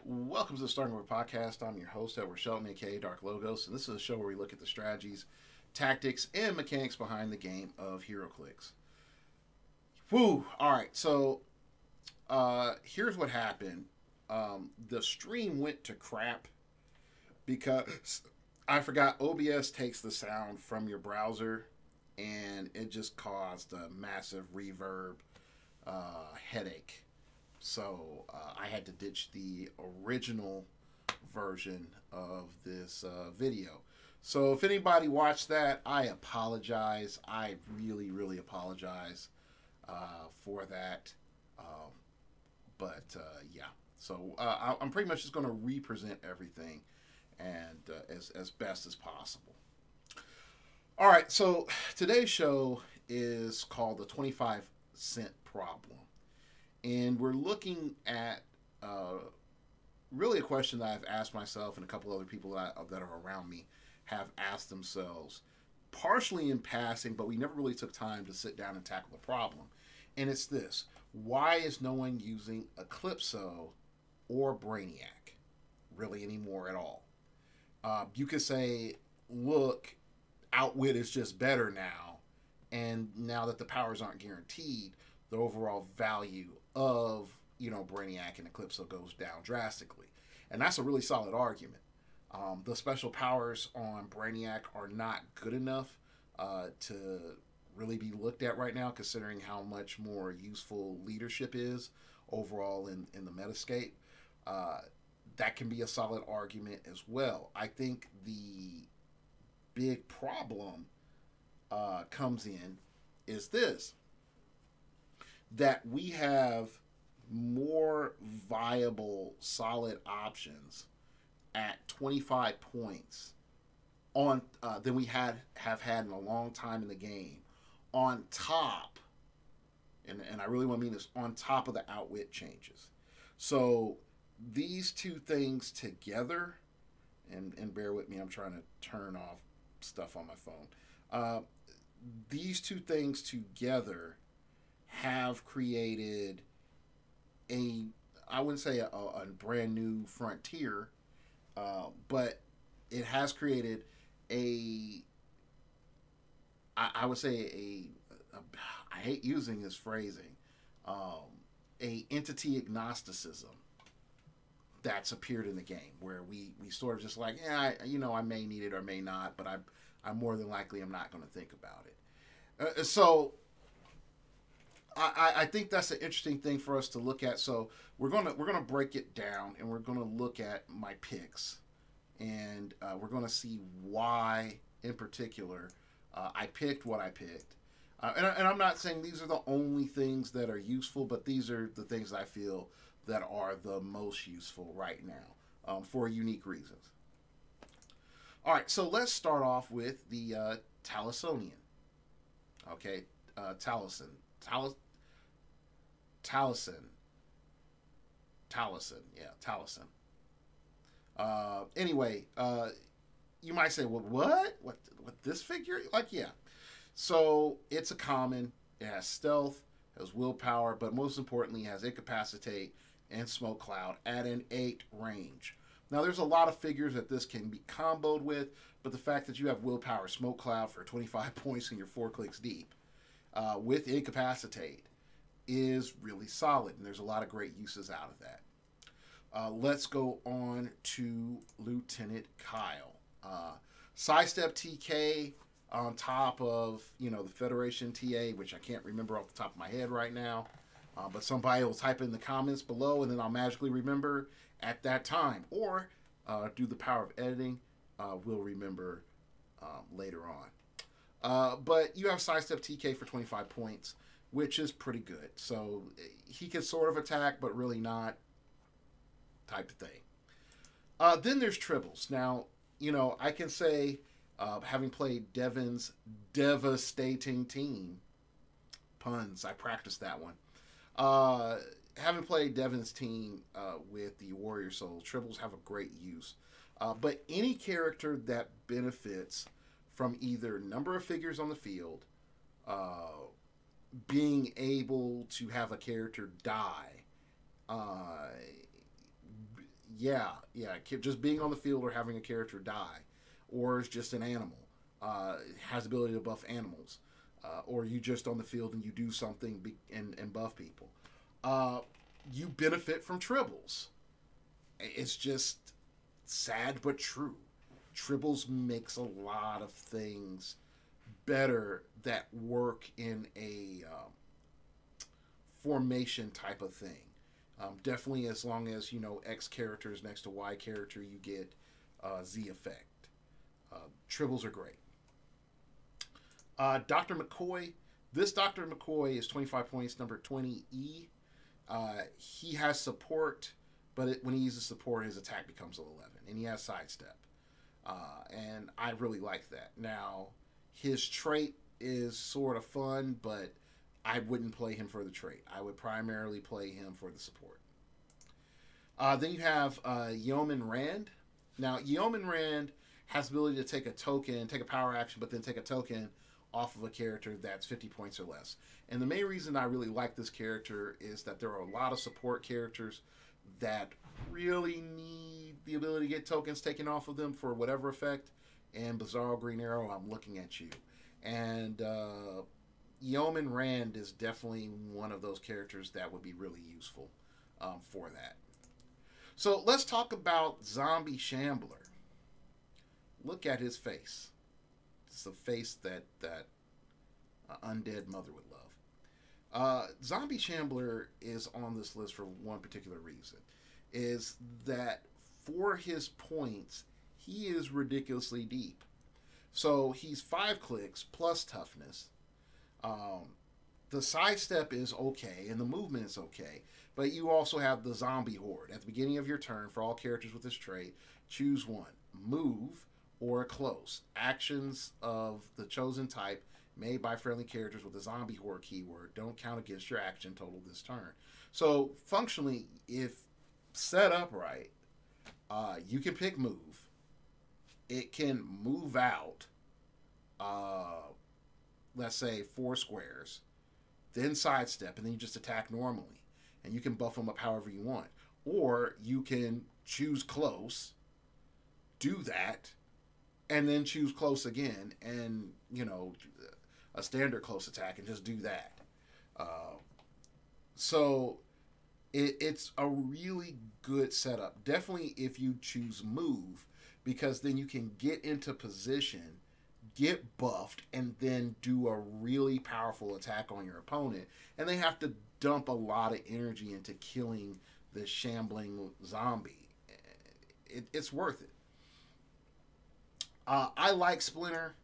Welcome to the Starting Over Podcast. I'm your host, Edward Shelton, aka Dark Logos, and this is a show where we look at the strategies, tactics, and mechanics behind the game of heroclix. Whew! Alright, so here's what happened. The stream went to crap because I forgot OBS takes the sound from your browser and it just caused a massive reverb headache. So I had to ditch the original version of this video. So if anybody watched that, I apologize. I really apologize for that. Yeah, so I'm pretty much just going to represent everything and as best as possible. All right, so today's show is called the 25-cent problem. And we're looking at really a question that I've asked myself and a couple other people that are around me have asked themselves, partially in passing, but we never really took time to sit down and tackle the problem. And it's this: why is no one using Eclipso or Brainiac really anymore at all? You could say, look, Outwit is just better now, and now that the powers aren't guaranteed, the overall value of Brainiac and Eclipso goes down drastically, and that's a really solid argument. The special powers on Brainiac are not good enough to really be looked at right now, considering how much more useful leadership is overall in the Metascape. That can be a solid argument as well. I think the big problem comes in is this: that we have more viable, solid options at 25 points on than we have had in a long time in the game. On top, and I really want to mean this, on top of the outwit changes. So these two things together, and bear with me, I'm trying to turn off stuff on my phone. These two things together have created I wouldn't say a brand new frontier, but it has created I would say I hate using this phrasing, a entity agnosticism that's appeared in the game, where we sort of just like, yeah, I may need it or may not, but I more than likely am not going to think about it. So I think that's an interesting thing for us to look at. So we're gonna break it down, and we're gonna look at my picks, and we're gonna see why, in particular, I picked what I picked. And I'm not saying these are the only things that are useful, but these are the things that I feel that are the most useful right now for unique reasons. All right, so let's start off with the Talisonian. Okay, Taliesin. Yeah, Taliesin. Anyway, you might say, well, what this figure? Like, yeah. So it's a common. It has stealth, has willpower, but most importantly, it has incapacitate and smoke cloud at an 8 range. Now, there's a lot of figures that this can be comboed with, but the fact that you have willpower, smoke cloud for 25 points and you're 4 clicks deep with incapacitate is really solid, and there's a lot of great uses out of that. Let's go on to Lieutenant Kyle. Sidestep TK on top of the Federation TA, which I can't remember off the top of my head right now, but somebody will type in the comments below, and then I'll magically remember at that time, or do the power of editing. We'll remember later on. But you have Sidestep TK for 25 points, which is pretty good. So he can sort of attack, but really not, type of thing. Then there's Tribbles. Now, I can say, having played Devin's devastating team, puns, I practiced that one. Having played Devin's team with the Warrior Souls, Tribbles have a great use. But any character that benefits from either number of figures on the field, being able to have a character die, yeah, just being on the field or having a character die, or is just an animal, has the ability to buff animals, or you just on the field and you do something and buff people. You benefit from tribbles. It's just sad but true. Tribbles makes a lot of things better that work in a formation type of thing. Definitely, as long as X character is next to Y character, you get Z effect. Tribbles are great. Dr. McCoy. This Dr. McCoy is 25 points, number 20E. He has support, but when he uses support, his attack becomes 11, and he has sidestep. And I really like that. Now, his trait is sort of fun, but I wouldn't play him for the trait. I would primarily play him for the support. Then you have Yeoman Rand. Now, Yeoman Rand has the ability to take a token, take a power action, but then take a token off of a character that's 50 points or less. And the main reason I really like this character is that there are a lot of support characters that really need the ability to get tokens taken off of them for whatever effect. And Bizarro Green Arrow, I'm looking at you. And Yeoman Rand is definitely one of those characters that would be really useful for that. So let's talk about Zombie Shambler. Look at his face. It's a face that undead mother would love. Zombie Shambler is on this list for one particular reason. Is that for his points, he is ridiculously deep. So he's 5 clicks plus toughness. The sidestep is okay, and the movement is okay. But you also have the zombie horde. At the beginning of your turn, for all characters with this trait, choose one. Move or close. Actions of the chosen type made by friendly characters with the zombie horde keyword don't count against your action total this turn. So functionally, if set up right, you can pick move. It can move out, let's say 4 squares, then sidestep, and then you just attack normally. And you can buff them up however you want. Or you can choose close, do that, and then choose close again, and, a standard close attack, and just do that. So it's a really good setup. Definitely if you choose move, because then you can get into position, get buffed, and then do a really powerful attack on your opponent. And they have to dump a lot of energy into killing the shambling zombie. It's worth it. I like Splinter,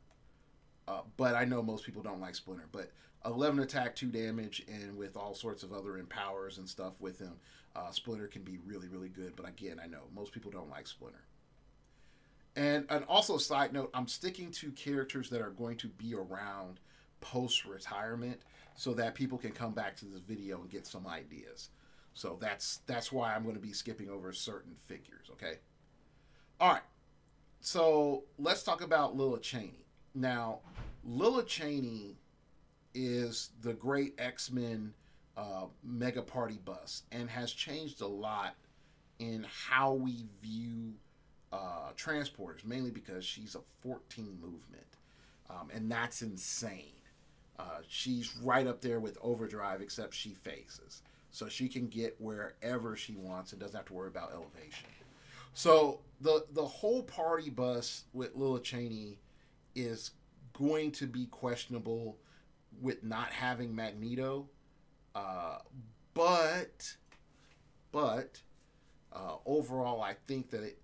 but I know most people don't like Splinter. But 11 attack, 2 damage, and with all sorts of other empowers and stuff with him, Splinter can be really, really good. But again, I know most people don't like Splinter. And also, side note, I'm sticking to characters that are going to be around post-retirement so that people can come back to this video and get some ideas. So that's why I'm going to be skipping over certain figures, okay? All right. So let's talk about Lila Cheney. Now, Lila Cheney is the great X-Men mega party bus and has changed a lot in how we view transporters, mainly because she's a 14 movement, and that's insane. She's right up there with Overdrive, except she phases, so she can get wherever she wants and doesn't have to worry about elevation. So the whole party bus with Lila Cheney is going to be questionable with not having Magneto, but overall, I think that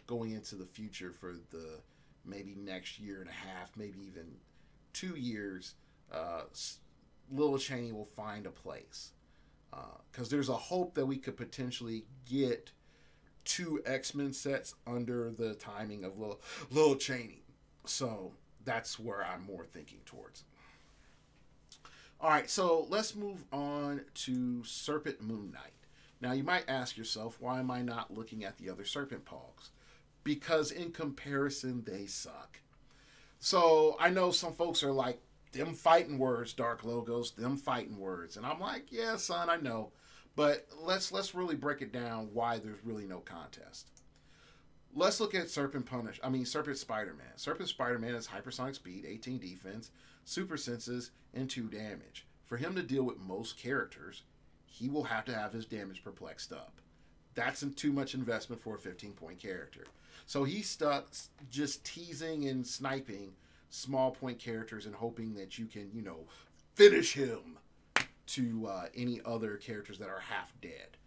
going into the future for the maybe next year and a half, maybe even 2 years, Lila Cheney will find a place. Because there's a hope that we could potentially get 2 X-Men sets under the timing of Lila Cheney. So that's where I'm more thinking towards. All right, so let's move on to Serpent Moon Knight. Now, you might ask yourself, why am I not looking at the other Serpent Pogs? Because in comparison, they suck. So I know some folks are like, them fighting words, Dark Logos, them fighting words. And I'm like, yeah, son, I know. But let's really break it down why there's really no contest. Let's look at Serpent Spider-Man. Serpent Spider-Man has hypersonic speed, 18 defense, super senses, and 2 damage. For him to deal with most characters, he will have to have his damage perplexed up. That's too much investment for a 15-point character. So he's stuck just teasing and sniping small point characters and hoping that you can, finish him to any other characters that are half dead.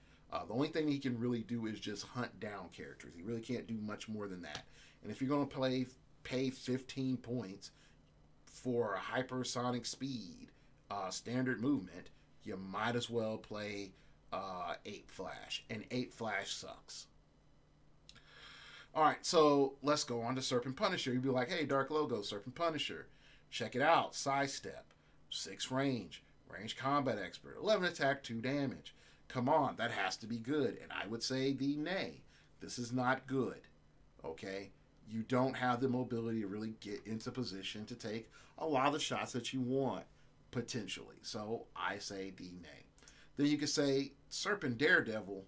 The only thing he can really do is just hunt down characters. He really can't do much more than that. And if you're going to pay 15 points for a hypersonic speed, standard movement, you might as well play 8 Flash. And 8 Flash sucks. Alright, so let's go on to Serpent Punisher. You'd be like, hey, Dark Logo, Serpent Punisher. Check it out. Sidestep. 6 range. Range combat expert. 11 attack, 2 damage. Come on, that has to be good. And I would say nay. This is not good. Okay? You don't have the mobility to really get into position to take a lot of the shots that you want, potentially. So I say nay. Then you could say Serpent Daredevil.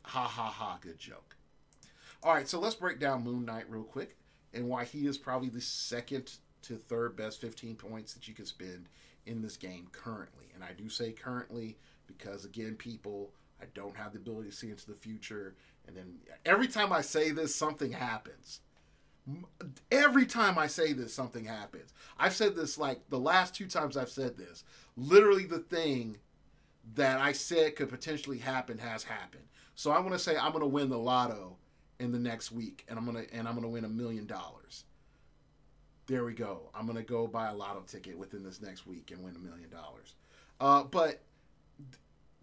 Ha ha ha, good joke. Alright, so let's break down Moon Knight real quick and why he is probably the second to third best 15 points that you can spend in this game currently. And I do say currently because, again, people, I don't have the ability to see into the future. And then every time I say this, something happens. Every time I say this, something happens. I've said this like the last 2 times I've said this. Literally the thing that I said could potentially happen has happened. So I'm going to say I'm going to win the lotto in the next week, and I'm going to win $1 million. There we go. I'm going to go buy a lotto ticket within this next week and win $1 million. But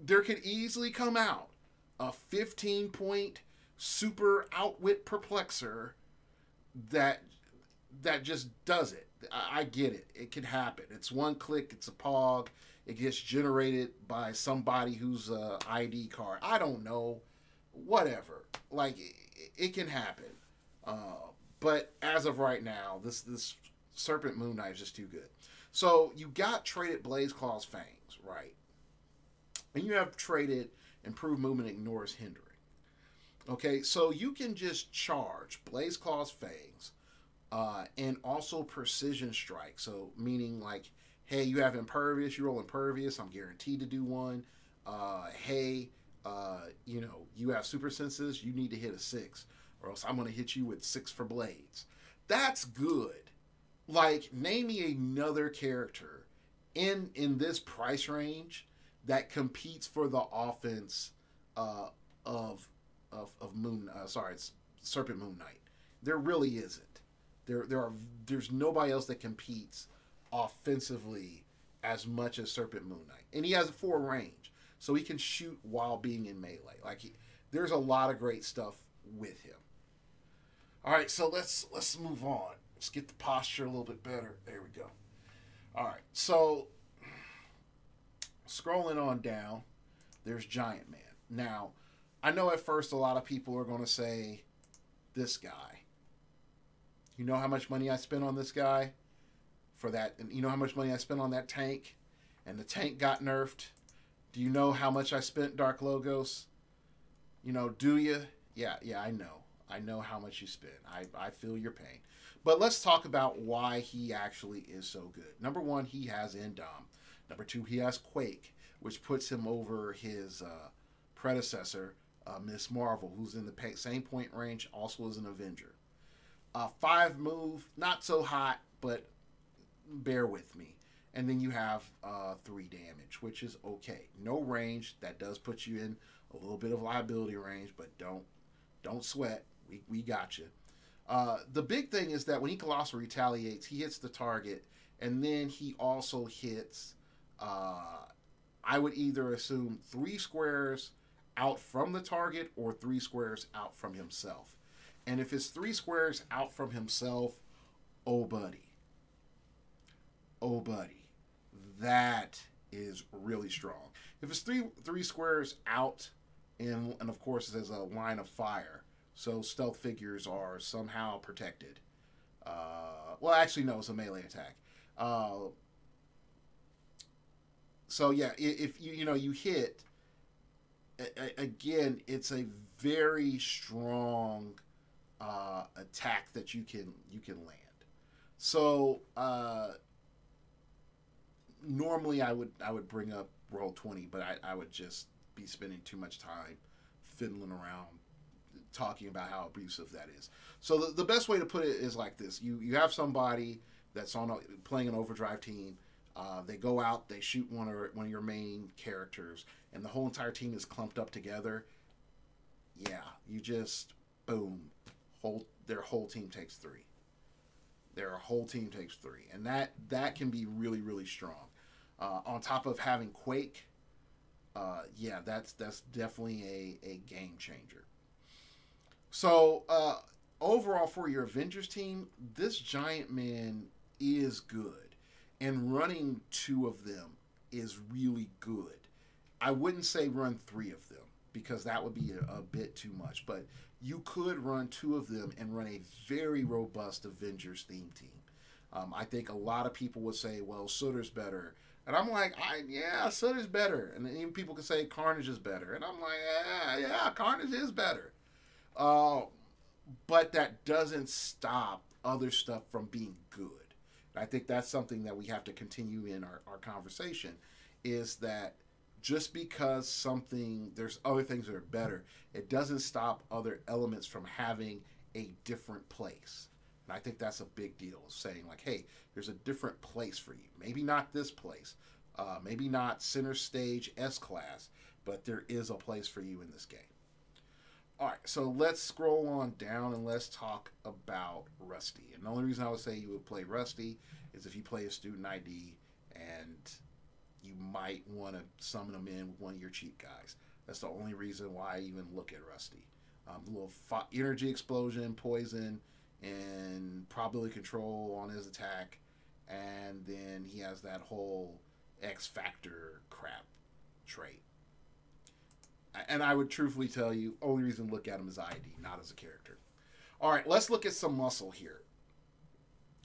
there could easily come out a 15-point super outwit perplexer that just does it. I get it. It can happen. It's one click. It's a pog. It gets generated by somebody who's a ID card. I don't know. Whatever. Like, it can happen. But as of right now, this Serpent Moon Knight is just too good. So you got traded Blaze Claw's Fangs, right? And you have traded Improved Movement Ignores Hindering. Okay, so you can just charge Blaze Claw's Fangs and also Precision Strike. So meaning like, hey, you have Impervious, you roll Impervious, I'm guaranteed to do one. Hey, you have Super Senses, you need to hit a 6. Or else I'm going to hit you with 6 for blades. That's good. Like, name me another character in this price range that competes for the offense of Serpent Moon Knight. There really isn't. There's nobody else that competes offensively as much as Serpent Moon Knight, and he has a 4 range, so he can shoot while being in melee. There's a lot of great stuff with him. All right, so let's move on. Let's get the posture a little bit better. There we go. All right, so scrolling on down, there's Giant Man. Now, I know at first a lot of people are going to say, this guy. You know how much money I spent on this guy? For that, and you know how much money I spent on that tank? And the tank got nerfed. Do you know how much I spent, Dark Logos? Do you? Yeah, I know. I know how much you spent. I feel your pain. But let's talk about why he actually is so good. Number 1, he has Indom. Number 2, he has Quake, which puts him over his predecessor, Miss Marvel, who's in the same point range, also is an Avenger. 5 move, not so hot, but bear with me. And then you have 3 damage, which is okay. No range. That does put you in a little bit of liability range, but don't sweat. We got you. The big thing is that when he Colossal Retaliates, he hits the target, and then he also hits, I would either assume 3 squares out from the target or 3 squares out from himself. And if it's 3 squares out from himself, oh buddy, that is really strong. If it's three squares out, and of course there's a line of fire, so stealth figures are somehow protected. Well, actually, no, it's a melee attack. So yeah, if you hit again, it's a very strong attack that you can land. So normally I would bring up roll 20, but I would just be spending too much time fiddling around talking about how abusive that is. So the best way to put it is like this: you have somebody that's playing an overdrive team. They go out, they shoot one of your main characters, and the whole entire team is clumped up together. Yeah, you just boom, their whole team takes three. Their whole team takes three, and that can be really really strong. On top of having Quake, yeah, that's definitely a game changer. So overall, for your Avengers team, this giant man is good, and running two of them is really good. I wouldn't say run three of them because that would be a bit too much, but you could run two of them and run a very robust Avengers theme team. I think a lot of people would say, well, Sooter's better. And I'm like, yeah, Sooter's better. And then even people could say Carnage is better. And I'm like, yeah, Carnage is better. Uh, but that doesn't stop other stuff from being good. And I think that's something that we have to continue in our conversation is that just because there's other things that are better, it doesn't stop other elements from having a different place. And I think that's a big deal, saying like, hey, there's a different place for you. Maybe not this place, maybe not center stage S class, but there is a place for you in this game. All right, so let's scroll on down and let's talk about Rusty. And the only reason I would say you would play Rusty is if you play a student ID and you might want to summon them in with one of your cheap guys. That's the only reason why I even look at Rusty. The little energy explosion, poison, and probability control on his attack. And then he has that whole X Factor crap trait. And I would truthfully tell you, only reason to look at him is ID, not as a character. All right, let's look at some muscle here.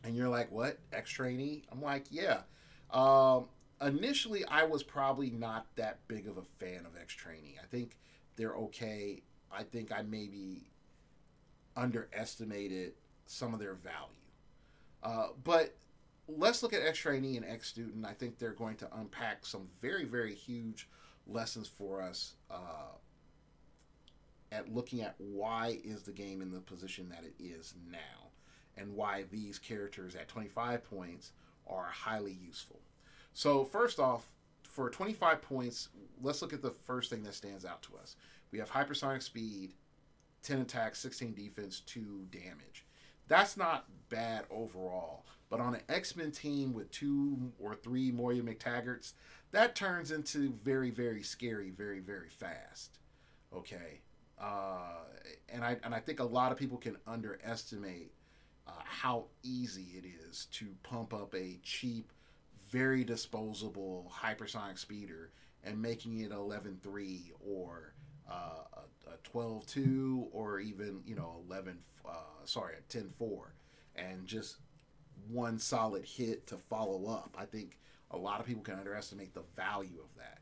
And you're like, what? X-Trainee? I'm like, yeah. Initially, I was probably not that big of a fan of X-Trainee. I think they're okay. I think I maybe underestimated some of their value. But let's look at X-Trainee and X-Student. I think they're going to unpack some very, very huge lessons for us at looking at why is the game in the position that it is now and why these characters at 25 points are highly useful. So first off, for 25 points, let's look at the first thing that stands out to us. We have hypersonic speed, 10 attack, 16 defense, 2 damage. That's not bad overall, but on an X-Men team with 2 or 3 Moira McTaggarts, that turns into very, very scary, very, very fast. Okay, and I think a lot of people can underestimate how easy it is to pump up a cheap, very disposable hypersonic speeder and making it 11-3 or a 12-2 or even 10-4, and just one solid hit to follow up. I think a lot of people can underestimate the value of that.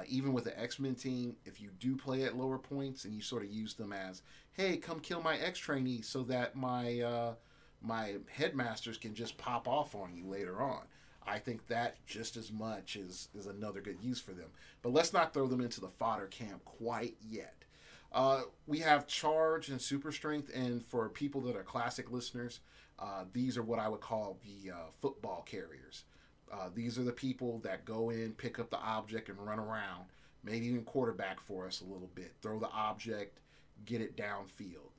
Even with the X-Men team, if you do play at lower points and you sort of use them as, hey, come kill my X-Trainee so that my headmasters can just pop off on you later on, I think that just as much is another good use for them. But let's not throw them into the fodder camp quite yet. We have charge and super strength, and for people that are classic listeners, these are what I would call the football carriers. These are the people that go in, pick up the object, and run around, maybe even quarterback for us a little bit, throw the object, get it downfield,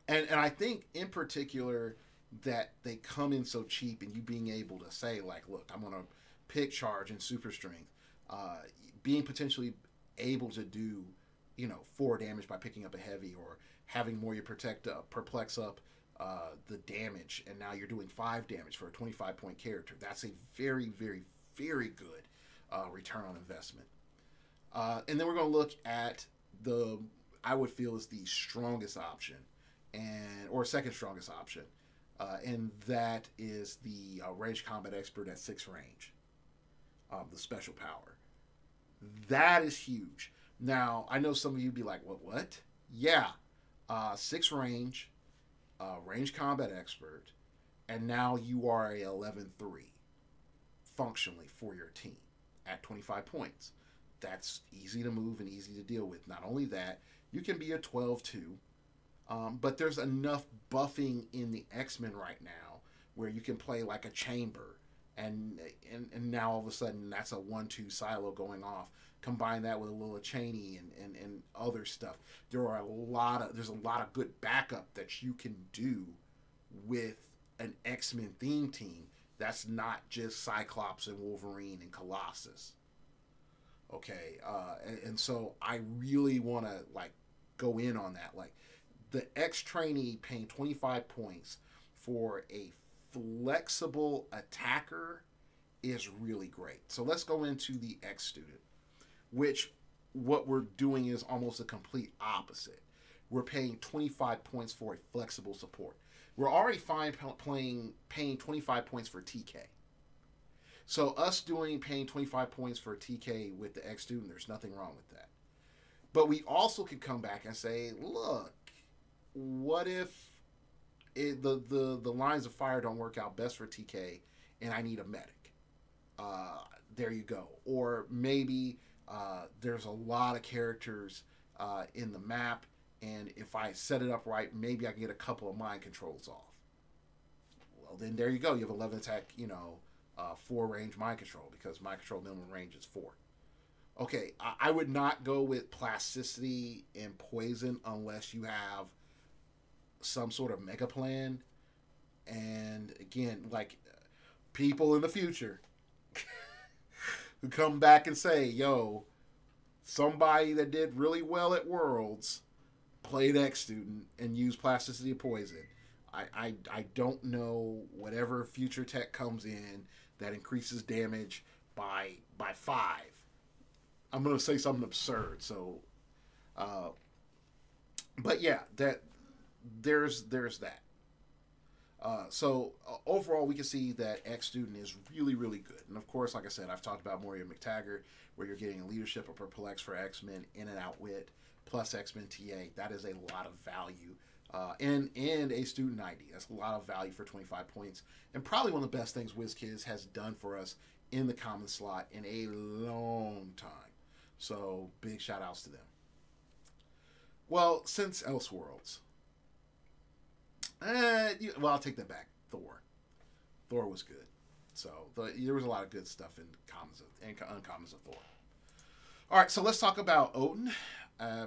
And I think in particular that they come in so cheap, and you being able to say, like, look, I'm going to pick charge and super strength, being potentially able to do, 4 damage by picking up a heavy, or having Moria perplex up the damage, and now you're doing 5 damage for a 25-point character. That's a very, very, very good return on investment. And then we're going to look at I would feel is the strongest option, or second strongest option, and that is the range combat expert at 6 range. the special power. That is huge. Now, I know some of you be like, what? Yeah. 6 range, range combat expert, and now you are a 11-3 functionally for your team at 25 points. That's easy to move and easy to deal with. Not only that, you can be a 12-2, but there's enough buffing in the X-Men right now where you can play like a chamber, and now all of a sudden that's a 1-2 silo going off. Combine that with a little Cheney and other stuff. There's a lot of good backup that you can do with an X-Men theme team that's not just Cyclops and Wolverine and Colossus. Okay, and so I really want to like go in on that. Like the X trainee paying 25 points for a flexible attacker is really great. So let's go into the X student, which what we're doing is almost a complete opposite. We're paying 25 points for a flexible support. We're already fine paying 25 points for TK. So us paying 25 points for TK with the X student, there's nothing wrong with that. But we also could come back and say, look, what if the lines of fire don't work out best for TK and I need a medic? There you go. Or maybe there's a lot of characters in the map, and if I set it up right, maybe I can get a couple of mind controls off. Well, then there you go. You have 11 attack, 4 range mind control, because mind control minimum range is 4. Okay, I would not go with plasticity and poison unless you have some sort of mega plan. And again, like people in the future who come back and say, yo, somebody that did really well at Worlds played X student and used plasticity of poison. I don't know, whatever future tech comes in that increases damage by 5. I'm going to say something absurd. So, but yeah, there's that. So overall, we can see that X student is really, really good. And of course, like I said, I've talked about Moira McTaggart, where you're getting leadership or perplex for X-Men, in and outwit, plus X-Men TA. That is a lot of value. And a student ID. That's a lot of value for 25 points. And probably one of the best things WizKids has done for us in the common slot in a long time. So big shout outs to them. Well, since Elseworlds, I'll take that back. Thor was good. So there was a lot of good stuff in commons and uncommons of Thor. All right, so let's talk about Odin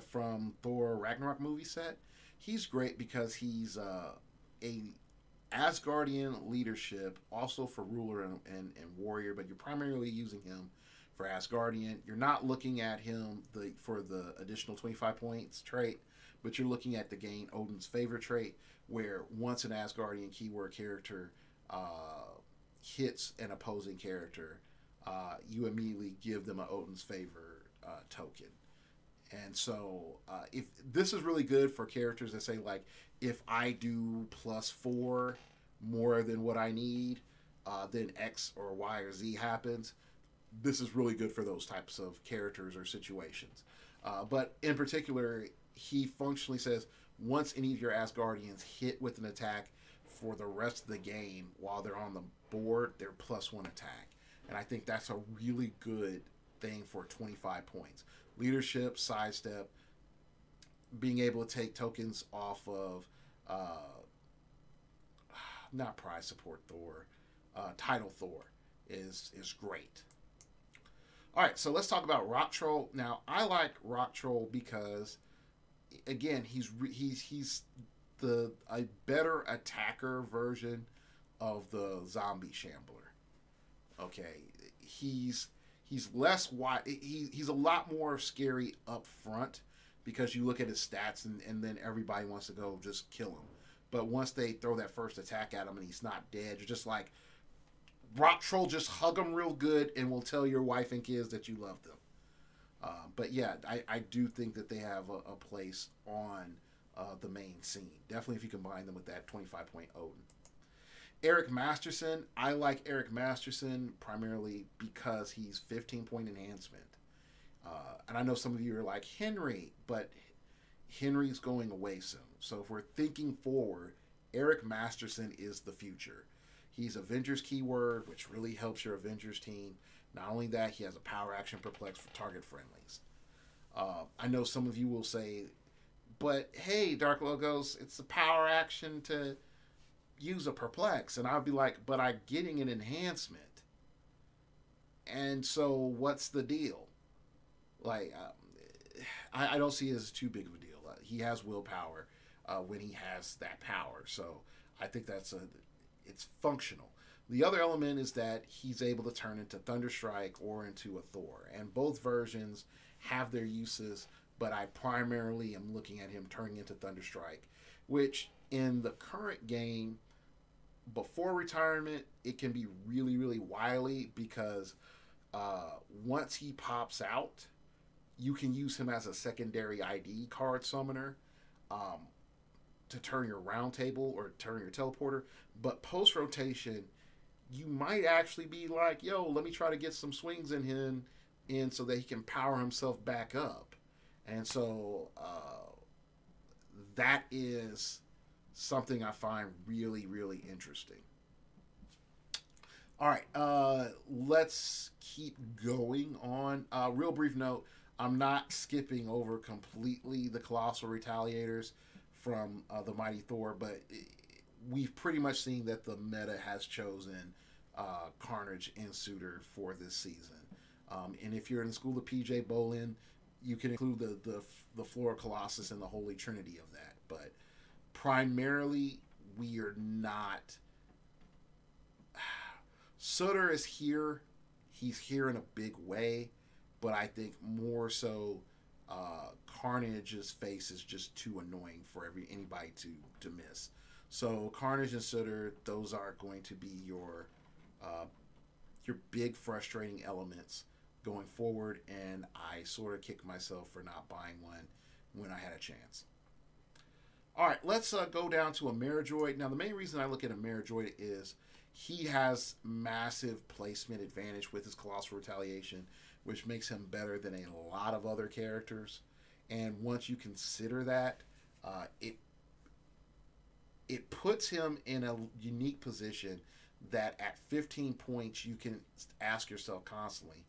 from Thor Ragnarok movie set. He's great because he's a Asgardian leadership, also for ruler and warrior, but you're primarily using him for Asgardian. You're not looking at him for the additional 25 points trait, but you're looking at the gain Odin's favor trait, where once an Asgardian keyword character hits an opposing character, you immediately give them an Odin's favor token. And so if this is really good for characters that say, like, if I do +4 more than what I need, then X or Y or Z happens. This is really good for those types of characters or situations. But in particular, he functionally says, once any of your Asgardians hit with an attack for the rest of the game while they're on the board, they're +1 attack. And I think that's a really good thing for 25 points. Leadership, sidestep, being able to take tokens off of not prize support Thor, title Thor is great. All right, so let's talk about Rock Troll. Now, I like Rock Troll because, again, he's a better attacker version of the zombie shambler. Okay, he's less wide. He's a lot more scary up front because you look at his stats and then everybody wants to go just kill him. But once they throw that first attack at him and he's not dead, you're just like, Rock Troll, just hug him real good and will tell your wife and kids that you love them. But yeah, I do think that they have a place on the main scene. Definitely if you combine them with that 25-point Odin. Eric Masterson, I like Eric Masterson primarily because he's 15-point enhancement. And I know some of you are like, Henry, but Henry's going away soon. So if we're thinking forward, Eric Masterson is the future. He's Avengers keyword, which really helps your Avengers team. Not only that, he has a power action perplex for target friendlies. I know some of you will say, but hey, Dark Logos, it's a power action to use a perplex. And I'll be like, but I'm getting an enhancement. And so what's the deal? Like, I don't see it as too big of a deal. He has willpower when he has that power. So I think it's functional. The other element is that he's able to turn into Thunderstrike or into a Thor. And both versions have their uses, but I primarily am looking at him turning into Thunderstrike, which in the current game, before retirement, it can be really, really wily because once he pops out, you can use him as a secondary ID card summoner to turn your round table or turn your teleporter. But post rotation, you might actually be like, yo, let me try to get some swings in him so that he can power himself back up. And so that is something I find really, really interesting. All right, let's keep going on. Real brief note, I'm not skipping over completely the Colossal Retaliators from the Mighty Thor, but we've pretty much seen that the meta has chosen Carnage and Suitor for this season. And if you're in the school of PJ Bolin, you can include the Flora Colossus and the Holy Trinity of that. But primarily, we are not... Suitor is here. He's here in a big way. But I think more so Carnage's face is just too annoying for anybody to miss. So Carnage and Suitor, those are going to be your big frustrating elements going forward, and I sort of kick myself for not buying one when I had a chance. All right, let's go down to Ameridroid. Now, the main reason I look at Ameridroid is he has massive placement advantage with his Colossal Retaliation, which makes him better than a lot of other characters. And once you consider that, it puts him in a unique position that at 15 points, you can ask yourself constantly,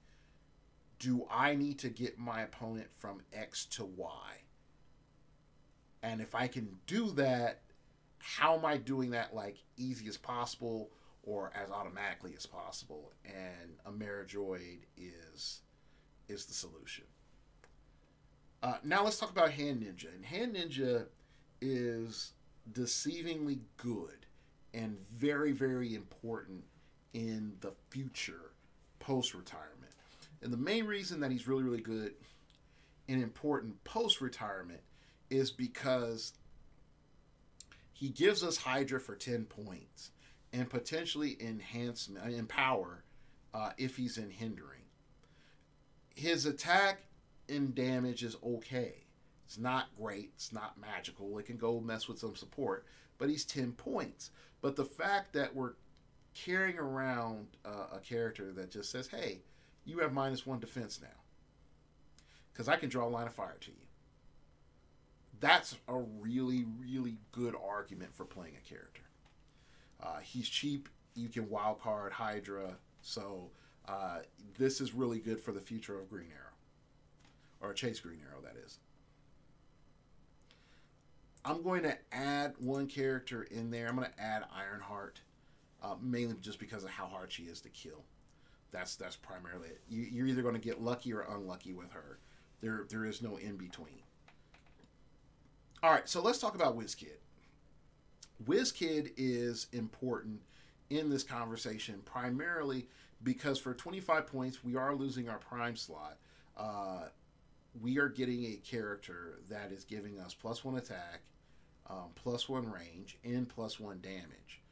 do I need to get my opponent from X to Y? And if I can do that, how am I doing that like easy as possible or as automatically as possible? And Ameridroid is the solution. Now let's talk about Hand Ninja. And Hand Ninja is deceivingly good and very, very important in the future post-retirement. And the main reason that he's really, really good and important post-retirement is because he gives us Hydra for 10 points and potentially enhancement in power if he's in hindering. His attack and damage is okay. It's not great. It's not magical. It can go mess with some support, but he's 10 points. But the fact that we're carrying around a character that just says, hey, you have -1 defense now because I can draw a line of fire to you. That's a really, really good argument for playing a character. He's cheap. You can wildcard Hydra. So this is really good for the future of Green Arrow. Or Chase Green Arrow, that is. I'm going to add one character in there. I'm going to add Ironheart. Mainly just because of how hard she is to kill. That's primarily it. You're either going to get lucky or unlucky with her. There is no in between. All right, so let's talk about WizKid. WizKid is important in this conversation primarily because for 25 points, we are losing our prime slot. We are getting a character that is giving us +1 attack, +1 range, and +1 damage.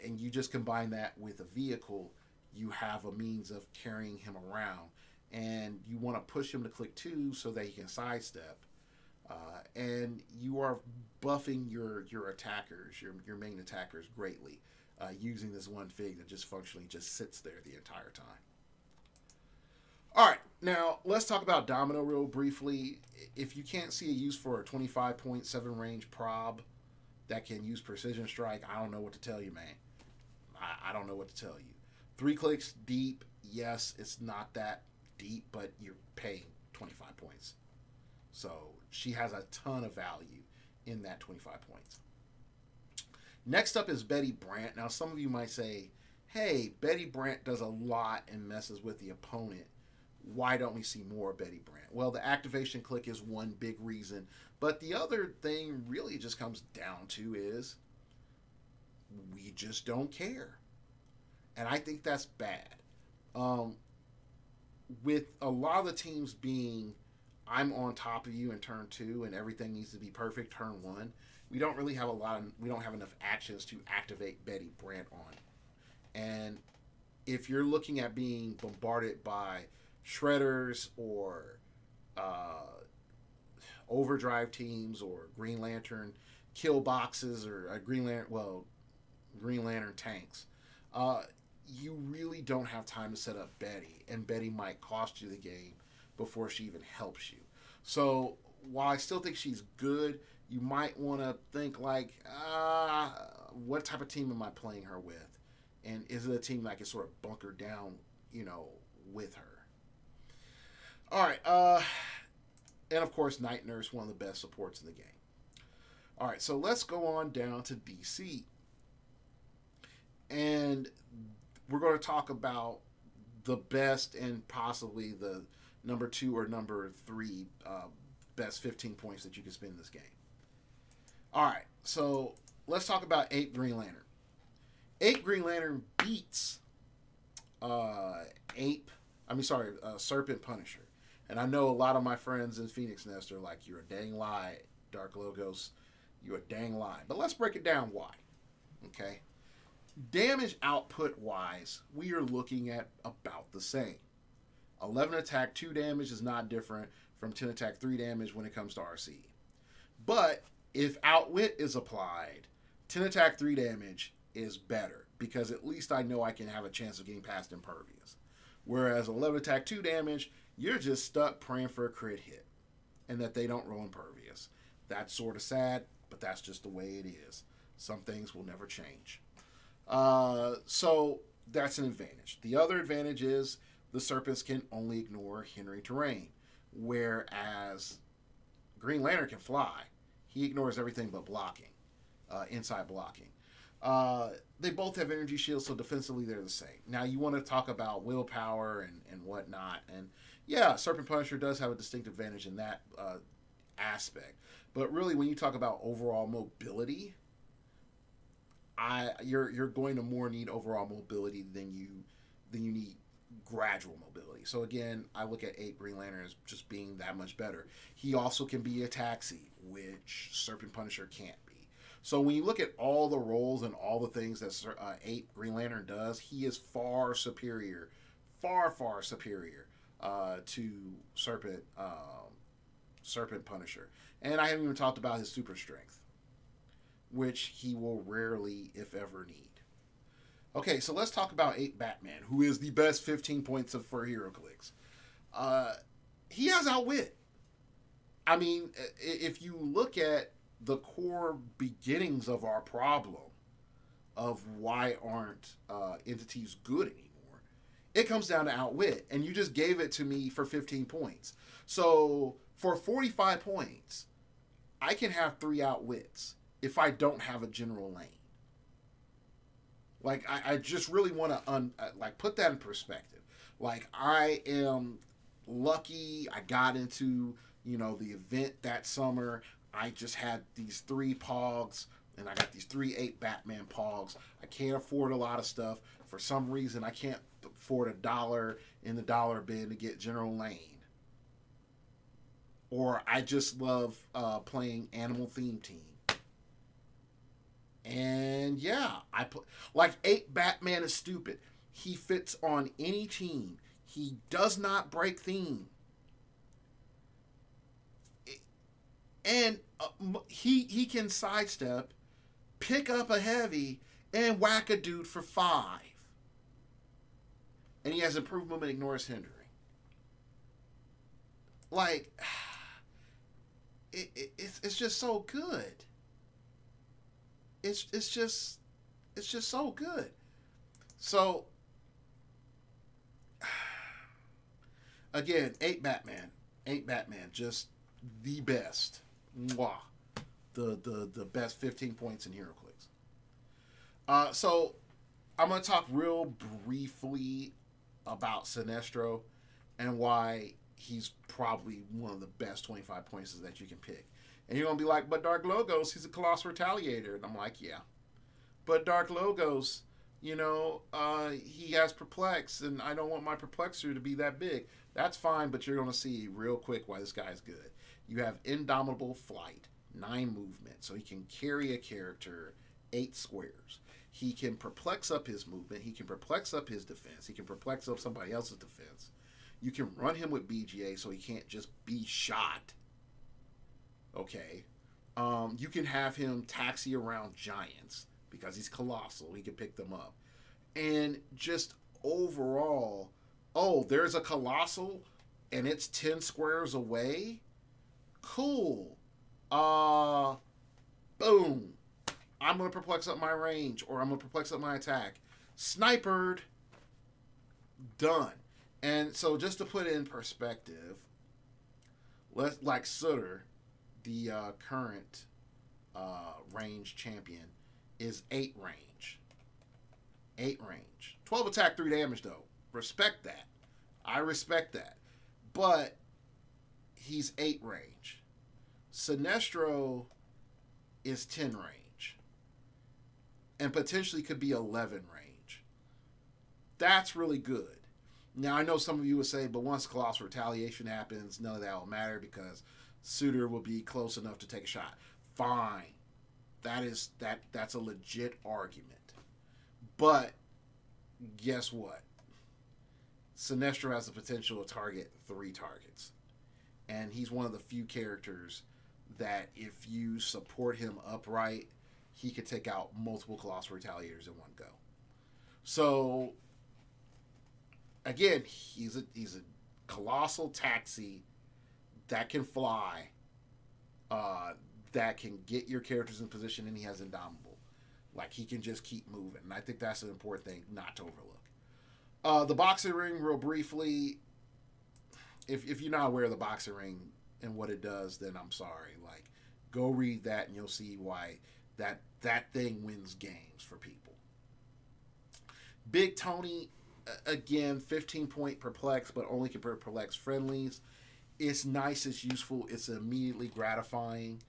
And you just combine that with a vehicle, you have a means of carrying him around. And you want to push him to click 2 so that he can sidestep. And you are buffing your attackers, your main attackers greatly, using this one fig that just functionally just sits there the entire time. All right, now let's talk about Domino real briefly. If you can't see a use for a 25.7 range prob that can use precision strike, I don't know what to tell you, man. I don't know what to tell you. 3 clicks deep, yes, it's not that deep, but you're paying 25 points. So she has a ton of value in that 25 points. Next up is Betty Brant. Now, some of you might say, hey, Betty Brant does a lot and messes with the opponent. Why don't we see more of Betty Brant? Well, the activation click is one big reason. But the other thing really just comes down to is we just don't care. And I think that's bad. With a lot of the teams being, I'm on top of you in turn 2 and everything needs to be perfect turn 1, we don't really have we don't have enough actions to activate Betty Brant on. And if you're looking at being bombarded by shredders or overdrive teams or Green Lantern kill boxes or Green Lantern tanks, you really don't have time to set up Betty, and Betty might cost you the game before she even helps you. So while I still think she's good, you might want to think like, what type of team am I playing her with? And is it a team that I can sort of bunker down, with her? All right. And of course, Night Nurse, one of the best supports in the game. All right, so let's go on down to DC. And we're going to talk about the best and possibly the number 2 or number 3 best 15 points that you can spend in this game. All right, so let's talk about Ape Green Lantern. Ape Green Lantern beats Serpent Punisher. And I know a lot of my friends in Phoenix Nest are like, you're a dang lie, Dark Logos. You're a dang lie. But let's break it down why. Okay? Damage output wise, we are looking at about the same. 11 attack 2 damage is not different from 10 attack 3 damage when it comes to RC. But if Outwit is applied, 10 attack 3 damage is better because at least I know I can have a chance of getting past Impervious. Whereas 11 attack 2 damage, you're just stuck praying for a crit hit and that they don't roll Impervious. That's sort of sad, but that's just the way it is. Some things will never change. So that's an advantage. The other advantage is the Serpents can only ignore Henry terrain, whereas Green Lantern can fly. He ignores everything but blocking, inside blocking. They both have energy shields, so defensively they're the same. Now you want to talk about willpower and whatnot, and yeah, Serpent Punisher does have a distinct advantage in that aspect. But really, when you talk about overall mobility, you're going to more need overall mobility than you need gradual mobility. So again, I look at Ape Green Lantern as just being that much better. He also can be a taxi, which Serpent Punisher can't be. So when you look at all the roles and all the things that Ape Green Lantern does, he is far superior, far superior to Serpent Punisher. And I haven't even talked about his super strength, which he will rarely, if ever, need. Okay, so let's talk about Ape Batman, who is the best 15 points for heroclix. He has Outwit. I mean, if you look at the core beginnings of our problem of why aren't entities good anymore, it comes down to Outwit, and you just gave it to me for 15 points. So for 45 points, I can have 3 Outwits if I don't have a general lane. Like, I just really want to put that in perspective. Like, I am lucky I got into, the event that summer. I just had these 3 Pogs, and I got these 3 Ape Batman Pogs. I can't afford a lot of stuff. For some reason, I can't afford $1 in the dollar bin to get general lane. Or I just love playing animal theme team. And yeah, Ape Batman is stupid. He fits on any team. He does not break theme. And he can sidestep, pick up a heavy, and whack a dude for 5. And he has improved movement, ignores hindering. Like, it's just so good. It's just so good. So again, 8 Batman, just the best. Mwah. The best 15 points in heroclix. So I'm gonna talk real briefly about Sinestro and why he's probably one of the best 25 points that you can pick. And you're gonna be like, but Dark Logos, he's a Colossal Retaliator. And I'm like, yeah. But Dark Logos, you know, he has Perplex, and I don't want my Perplexer to be that big. That's fine, but you're gonna see real quick why this guy's good. You have Indomitable Flight, 9 movement, so he can carry a character 8 squares. He can perplex up his movement. He can perplex up his defense. He can perplex up somebody else's defense. You can run him with BGA so he can't just be shot. Okay. You can have him taxi around giants because he's colossal. He can pick them up. And just overall, oh, there's a colossal and it's 10 squares away? Cool. Boom. I'm going to perplex up my range, or I'm going to perplex up my attack. Snipered. Done. And so just to put it in perspective, let's like Sutter, the current range champion, is 8 range. 8 range. 12 attack, 3 damage though. Respect that. I respect that. But he's 8 range. Sinestro is 10 range. And potentially could be 11 range. That's really good. Now, I know some of you would say, but once Colossal Retaliation happens, none of that will matter because Suitor will be close enough to take a shot. Fine. That's a legit argument. But guess what? Sinestro has the potential to target 3 targets. And he's one of the few characters that if you support him upright, he could take out multiple Colossal Retaliators in one go. So again, he's a colossal taxi that can fly, that can get your characters in position, and he has Indomitable. Like, he can just keep moving. And I think that's an important thing not to overlook. The boxing ring, real briefly, if you're not aware of the boxing ring and what it does, then I'm sorry. Like, go read that and you'll see why that thing wins games for people. Big Tony, again, 15-point perplex, but only can perplex friendlies. It's nice, it's useful, it's immediately gratifying.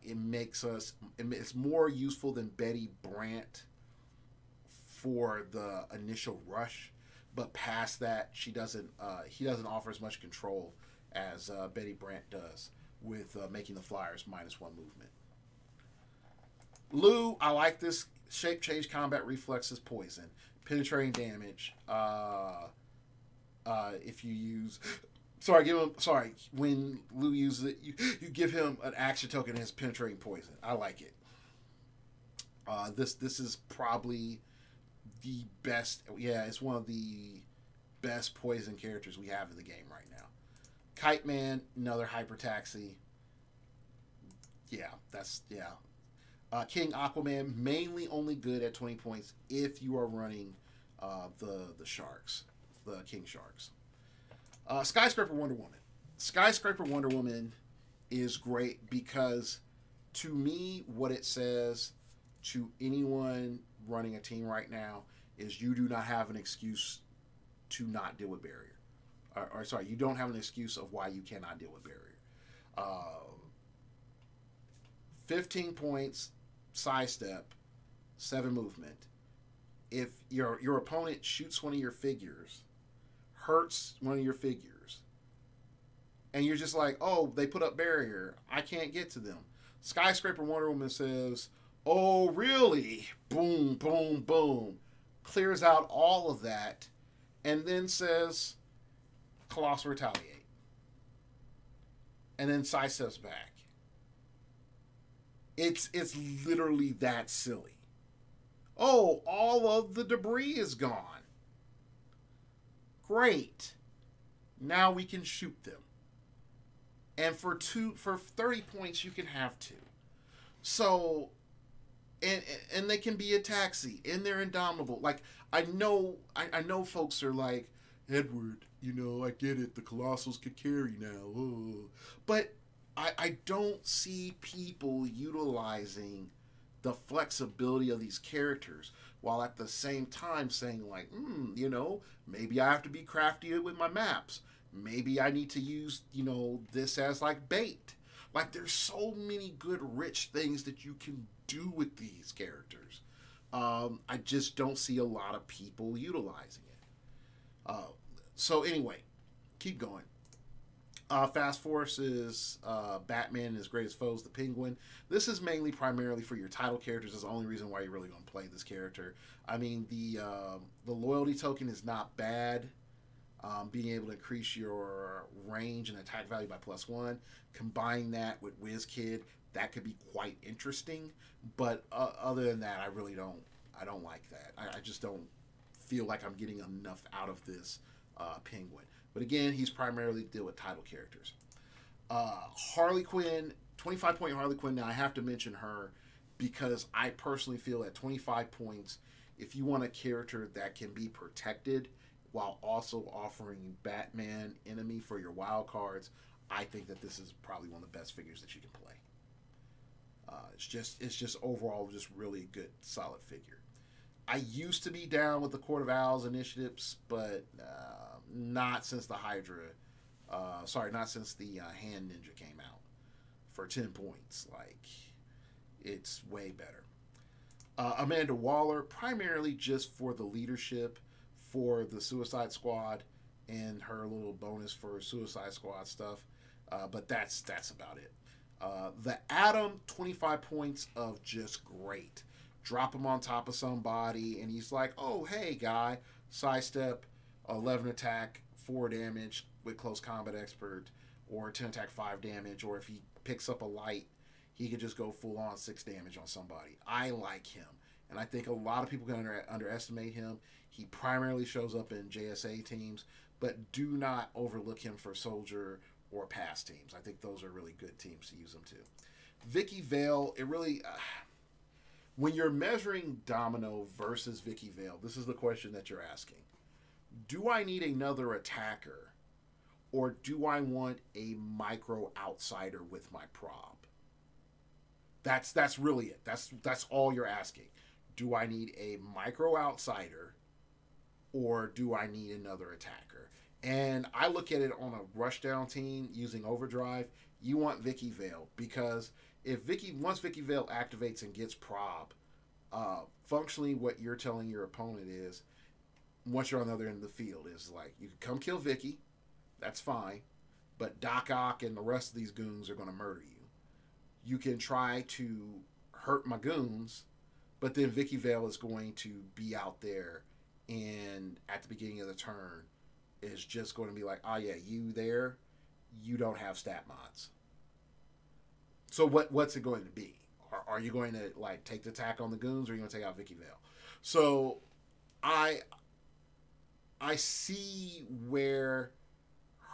It's more useful than Betty Brant for the initial rush, but past that, he doesn't offer as much control as Betty Brant does with making the flyers -1 movement. Lou, I like this. Shape change, combat reflexes, poison, penetrating damage. If you use, when Lou uses it, you give him an action token that has penetrating poison. I like it. This is probably the best. Yeah, it's one of the best poison characters we have in the game right now. Kite Man, another hyper taxi. Yeah, King Aquaman, mainly only good at 20 points if you are running the Sharks, the King Sharks. Skyscraper Wonder Woman. Skyscraper Wonder Woman is great because, to me, what it says to anyone running a team right now is you do not have an excuse to not deal with barrier. You don't have an excuse of why you cannot deal with barrier. 15 points, sidestep, 7 movement. If your opponent shoots one of your figures, hurts one of your figures, and you're just like, oh, they put up barrier, I can't get to them. Skyscraper Wonder Woman says, oh, really? Boom, boom, boom. Clears out all of that, and then says, Colossal Retaliate. And then sidesteps back. It's literally that silly. Oh, all of the debris is gone. Great. Now we can shoot them. And for 30 points you can have two. So and they can be a taxi and they're indomitable. Like I know folks are like, Edward, I get it, the Colossals could carry now. Oh. But I don't see people utilizing the flexibility of these characters while at the same time saying like, maybe I have to be crafty with my maps. Maybe I need to use, this as like bait. Like there's so many good rich things that you can do with these characters. I just don't see a lot of people utilizing it. So anyway, keep going. Fast Force is Batman and his greatest foes, the Penguin. This is primarily for your title characters. That's the only reason why you're really going to play this character. I mean, the loyalty token is not bad. Being able to increase your range and attack value by +1. Combine that with WizKid, that could be quite interesting. But other than that, I don't like that. I just don't feel like I'm getting enough out of this Penguin. But again, he's primarily deal with title characters. Harley Quinn, 25-point Harley Quinn. Now I have to mention her because I personally feel at 25 points, if you want a character that can be protected while also offering you Batman enemy for your wild cards, I think that this is probably one of the best figures that you can play. It's just overall just really a good solid figure. I used to be down with the Court of Owls initiatives, but not since the Hydra. Not since the Hand Ninja came out for 10 points. Like, it's way better. Amanda Waller, primarily just for the leadership for the Suicide Squad and her little bonus for Suicide Squad stuff. But that's about it. The Atom, 25 points of just great. Drop him on top of somebody, and he's like, oh, hey, guy, sidestep, 11 attack, 4 damage with close combat expert, or 10 attack, 5 damage, or if he picks up a light, he could just go full on 6 damage on somebody. I like him, and I think a lot of people can underestimate him. He primarily shows up in JSA teams, but do not overlook him for Soldier or Pass teams. I think those are really good teams to use him to. Vicky Vale, it really... when you're measuring Domino versus Vicky Vale, this is the question that you're asking. Do I need another attacker, or do I want a micro outsider with my prob? That's really it. That's all you're asking. Do I need a micro outsider, or do I need another attacker? And I look at it on a rushdown team using Overdrive. You want Vicky Vale, because once Vicky Vale activates and gets prob, functionally what you're telling your opponent is, once you're on the other end of the field, is like, you can come kill Vicky, that's fine, but Doc Ock and the rest of these goons are going to murder you. You can try to hurt my goons, but then Vicky Vale is going to be out there, and at the beginning of the turn is just going to be like, oh yeah, you there, you don't have stat mods. So what's it going to be? Are you going to like take the attack on the goons, or are you going to take out Vicky Vale? So I see where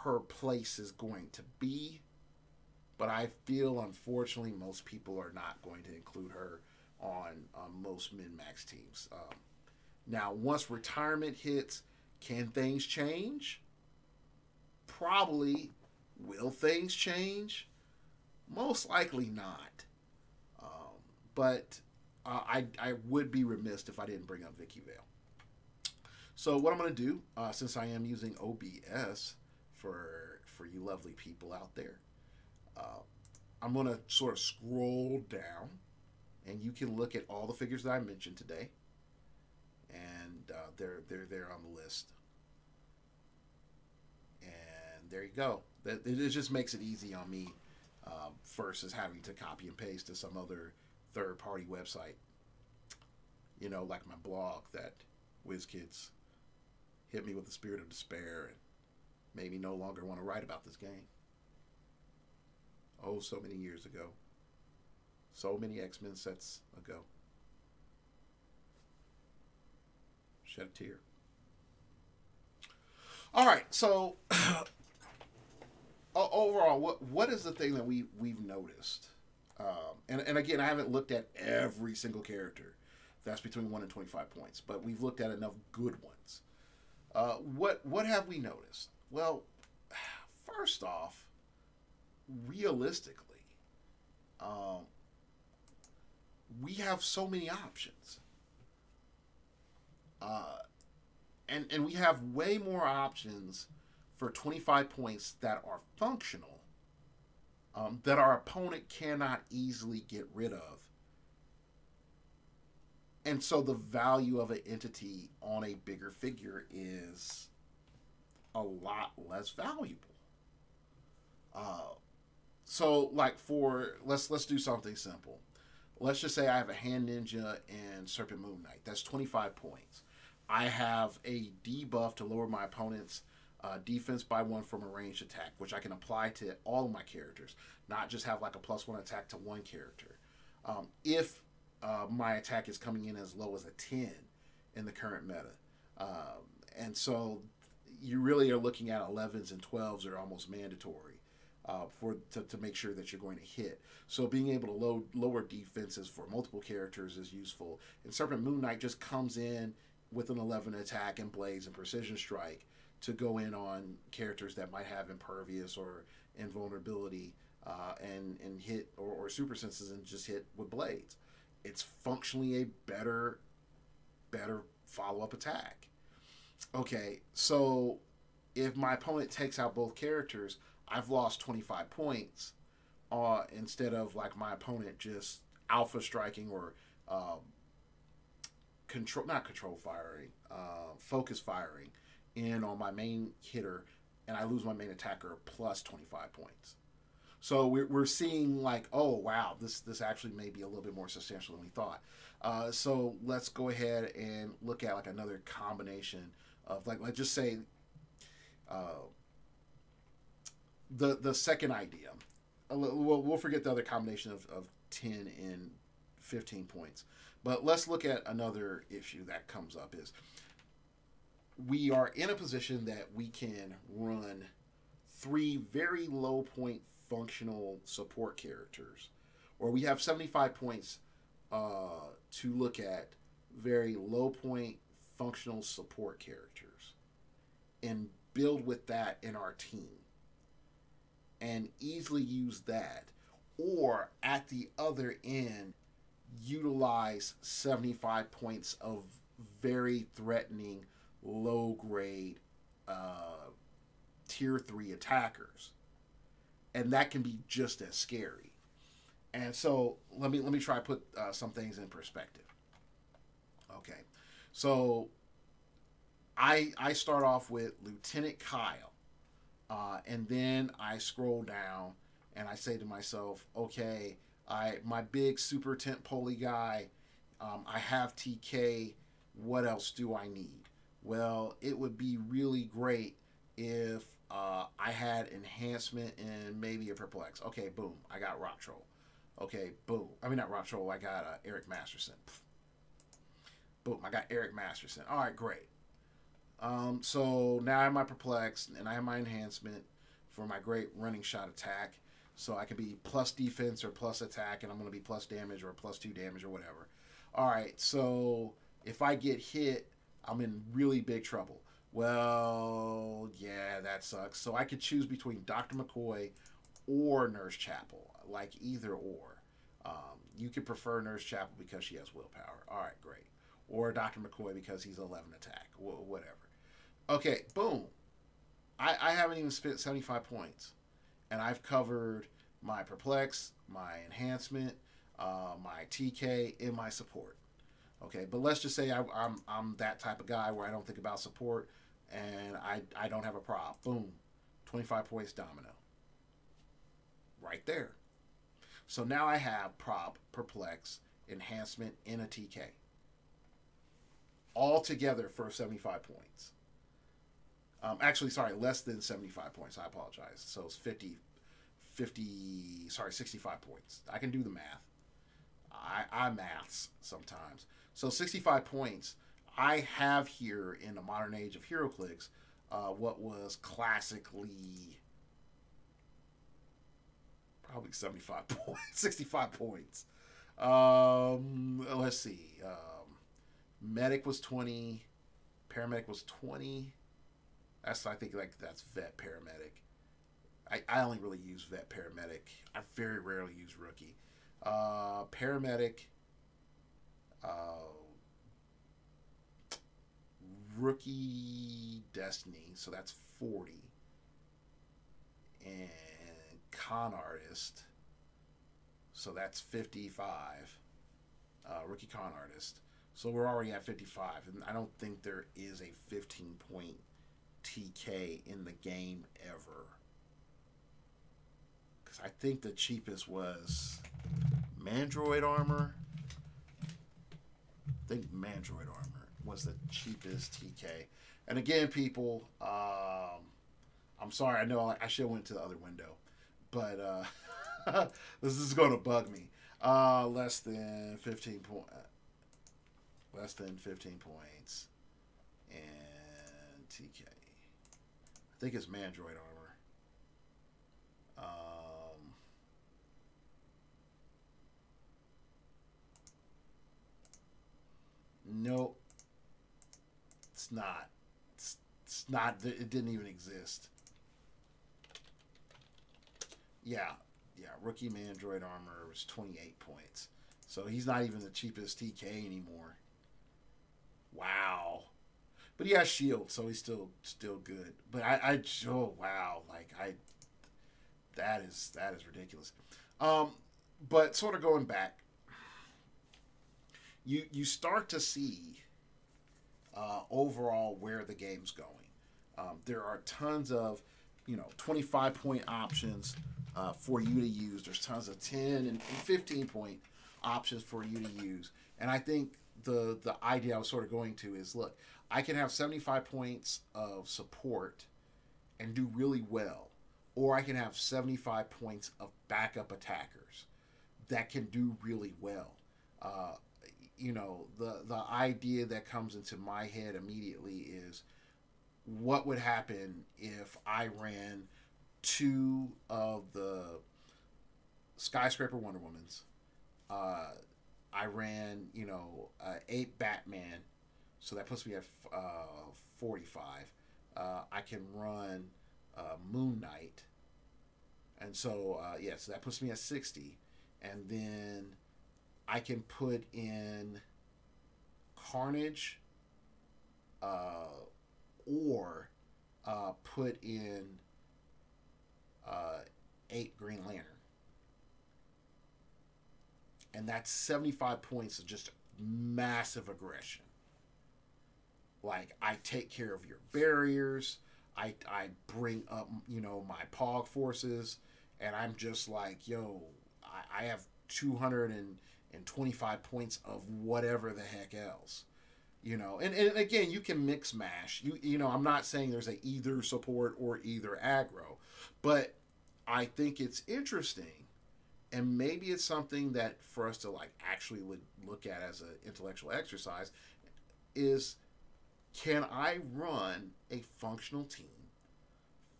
her place is going to be, but I feel unfortunately most people are not going to include her on most min-max teams. Now, once retirement hits, can things change? Probably. Will things change? Most likely not. But I would be remiss if I didn't bring up Vicky Vale. So what I'm going to do, since I am using OBS for you lovely people out there, I'm going to sort of scroll down, and you can look at all the figures that I mentioned today, and they're there on the list. And there you go. It just makes it easy on me versus having to copy and paste to some other third-party website. Like my blog that WizKids hit me with the spirit of despair and made me no longer want to write about this game. Oh, so many years ago. So many X-Men sets ago. Shed a tear. All right, so overall, what is the thing that we've noticed? And again, I haven't looked at every single character that's between 1 and 25 points, but we've looked at enough good ones. What have we noticed? Well, first off, realistically, we have so many options. And we have way more options for 25 points that are functional, that our opponent cannot easily get rid of. And so the value of an entity on a bigger figure is a lot less valuable. So like let's do something simple. Let's just say I have a Hand Ninja and Serpent Moon Knight. That's 25 points. I have a debuff to lower my opponent's defense by 1 from a ranged attack, which I can apply to all of my characters, not just have like a +1 attack to one character. If my attack is coming in as low as a 10 in the current meta. And so you really are looking at 11s and 12s are almost mandatory to make sure that you're going to hit. So being able to lower defenses for multiple characters is useful. And Serpent Moon Knight just comes in with an 11 attack and Blaze and Precision Strike to go in on characters that might have Impervious or Invulnerability and hit, or Super Senses and just hit with Blades. It's functionally a better follow-up attack. Okay, so if my opponent takes out both characters, I've lost 25 points instead of like my opponent just alpha striking or focus firing in on my main hitter, and I lose my main attacker plus 25 points. So we're seeing like, oh wow, this actually may be a little bit more substantial than we thought. So let's go ahead and look at like another combination of like, let's just say the second idea. We'll forget the other combination of 10 and 15 points. But let's look at another issue that comes up is we are in a position that we can run 3 very low point functional support characters, or we have 75 points to look at very low point functional support characters and build with that in our team and easily use that, or at the other end utilize 75 points of very threatening low grade tier 3 attackers, and that can be just as scary. And so let me try to put some things in perspective. Okay, so I start off with Lieutenant Kyle, and then I scroll down and I say to myself, okay, my big super tent poly guy, I have TK, what else do I need? Well, it would be really great if I had enhancement and maybe a perplex. Okay, boom, I got Rock Troll. Okay, boom. I mean, not Rock Troll, I got Eric Masterson. Boom, I got Eric Masterson. All right, great. So now I have my perplex and I have my enhancement for my great running shot attack. So I can be plus defense or plus attack, and I'm going to be plus damage or plus 2 damage or whatever. All right, so if I get hit, I'm in really big trouble. Well, yeah, that sucks. So I could choose between Dr. McCoy or Nurse Chapel, like either or. You could prefer Nurse Chapel because she has willpower. All right, great. Or Dr. McCoy because he's 11 attack, whatever. Okay, boom. I haven't even spent 75 points. And I've covered my perplex, my enhancement, my TK, and my support. Okay, but let's just say I'm that type of guy where I don't think about support, and I don't have a prop. Boom, 25 points domino. Right there. So now I have prop, perplex, enhancement, and a TK. All together for 75 points. Actually, sorry, less than 75 points. I apologize. So it's 65 points. I can do the math. I maths sometimes. So 65 points. I have here in the modern age of heroclix what was classically probably 75 points, 65 points. Let's see. Medic was 20. Paramedic was 20. That's, I think, like that's vet paramedic. I only really use vet paramedic. I very rarely use rookie. Paramedic. Rookie Destiny. So that's 40. And con artist. So that's 55. Rookie con artist. So we're already at 55. And I don't think there is a 15 point TK in the game ever. Because I think the cheapest was Mandroid Armor. I think Mandroid Armor was the cheapest TK. And again, people, I'm sorry. I know I should have went to the other window. But this is going to bug me. Less than 15 points. Less than 15 points. And TK. I think it's Mandroid Armor. Nope. It's not. It's not. It didn't even exist. Yeah. Yeah. Rookie Mandroid Armor was 28 points. So he's not even the cheapest TK anymore. Wow. But he has shield, so he's still good. But oh wow, like that is ridiculous. But sort of going back, you start to see overall where the game's going. There are tons of 25 point options for you to use. There's tons of 10 and 15 point options for you to use, and I think the idea I was sort of going to is, look, I can have 75 points of support and do really well, or I can have 75 points of backup attackers that can do really well. The idea that comes into my head immediately is, what would happen if I ran 2 of the Skyscraper Wonder Womans? I ran, 8 Batman, so that puts me at 45. I can run Moon Knight, and so so that puts me at 60. And then I can put in Carnage, or put in 8 Green Lantern. And that's 75 points of just massive aggression. Like, I take care of your barriers. I bring up, my POG forces. And I'm just like, yo, I have 225 points of whatever the heck else. And again, you can mix mash. I'm not saying there's a either support or either aggro. But I think it's interesting. And maybe it's something that for us to actually look at as an intellectual exercise is, can I run a functional team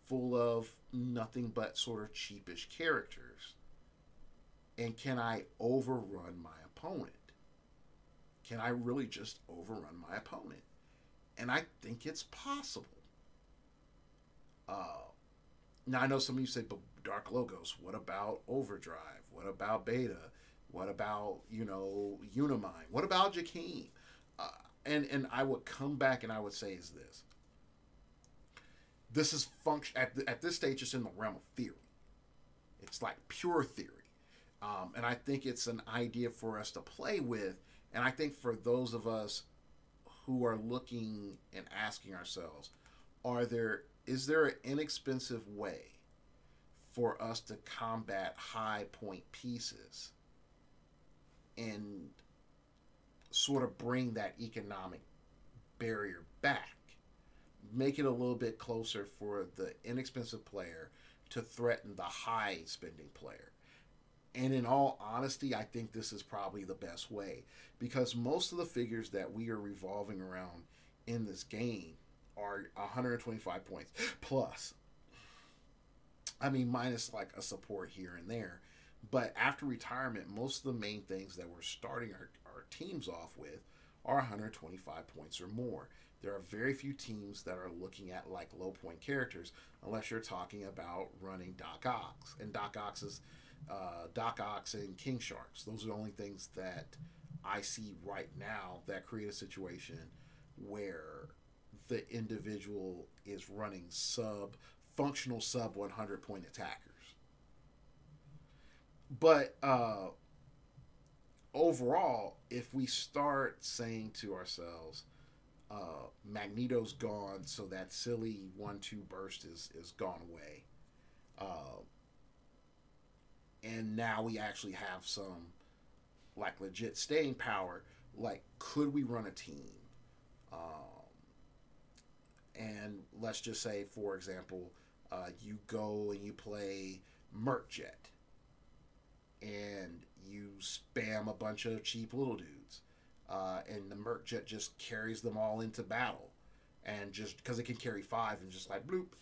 full of nothing but sort of cheapish characters? And can I overrun my opponent? Can I really just overrun my opponent? And I think it's possible. Now, I know some of you say, but Dark Logos, what about Overdrive? What about Beta? What about, Unimind? What about Jakeem? And I would come back and I would say is this. This is function at this stage, it's in the realm of theory. It's like pure theory. And I think it's an idea for us to play with. And I think for those of us who are looking and asking ourselves, is there an inexpensive way for us to combat high point pieces and sort of bring that economic barrier back? Make it a little bit closer for the inexpensive player to threaten the high spending player. And in all honesty, I think this is probably the best way, because most of the figures that we are revolving around in this game are 125 points plus. I mean, minus like a support here and there. But after retirement, most of the main things that we're starting our teams off with are 125 points or more. There are very few teams that are looking at like low point characters, unless you're talking about running Doc Ox. And Doc Ox is Doc Ox and King Sharks. Those are the only things that I see right now that create a situation where the individual is running functional sub 100 point attackers. But overall, if we start saying to ourselves, Magneto's gone, so that silly 1-2 burst is gone away. And now we actually have some like legit staying power. Like, could we run a team? And let's just say, for example, you go and you play Mercjet, and you spam a bunch of cheap little dudes, and the Mercjet just carries them all into battle, and just because it can carry 5 and just like bloop,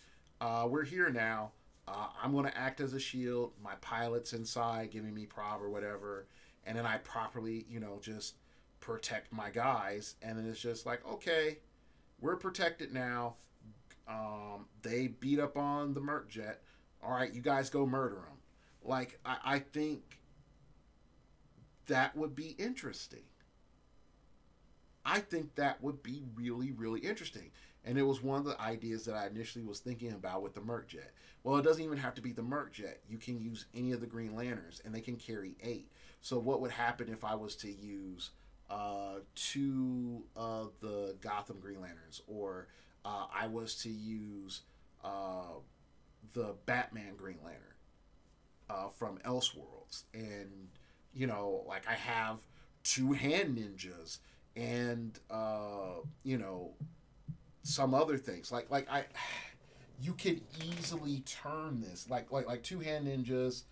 we're here now. I'm going to act as a shield. My pilot's inside giving me prop or whatever, and then I properly, just protect my guys, and then it's just like, okay, we're protected now. They beat up on the Mercjet. All right, you guys go murder them. Like, I think that would be interesting. I think that would be really, really interesting. And it was one of the ideas that I initially was thinking about with the Mercjet. Well, it doesn't even have to be the Mercjet. You can use any of the Green Lanterns, and they can carry 8. So what would happen if I was to use 2 of the Gotham Green Lanterns, or I was to use the Batman Green Lantern from Elseworlds, and like I have 2 hand ninjas, and some other things like you could easily turn this like 2 hand ninjas,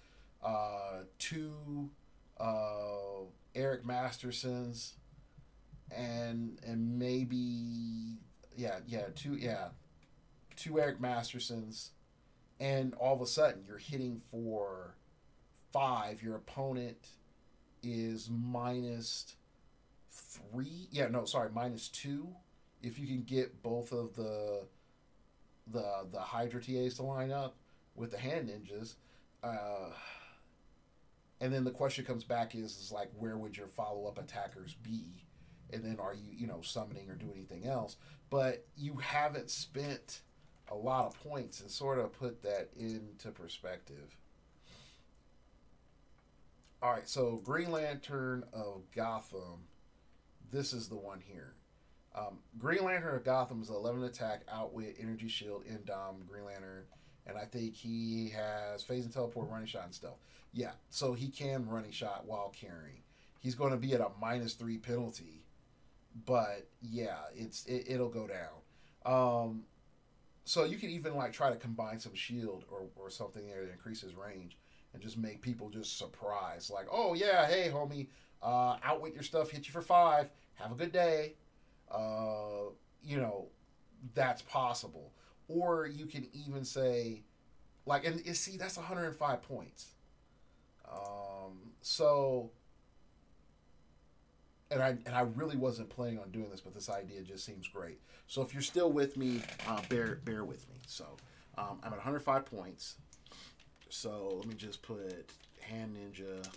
2 Eric Mastersons, and maybe 2 Eric Mastersons, and all of a sudden you're hitting for 5. Your opponent is -3. -2. If you can get both of the Hydra TAs to line up with the hand ninjas, and then the question comes back is like, where would your follow-up attackers be? And then are you summoning or doing anything else? But you haven't spent a lot of points, and sort of put that into perspective. All right, so Green Lantern of Gotham, this is the one here. Green Lantern of Gotham is 11 attack, outwit, energy shield, Indom, Green Lantern, and I think he has phase and teleport, running shot, and stealth. Yeah, so he can running shot while carrying. He's going to be at a -3 penalty, but yeah, it'll go down. So you can even like try to combine some shield or something there to increase his range, and just make people just surprised, like, oh yeah, hey homie, outwit your stuff, hit you for 5, have a good day. That's possible. Or you can even say, like, and you see, that's 105 points. And I really wasn't planning on doing this, but this idea just seems great. So if you're still with me, bear with me. So I'm at 105 points. So let me just put Hand Ninja.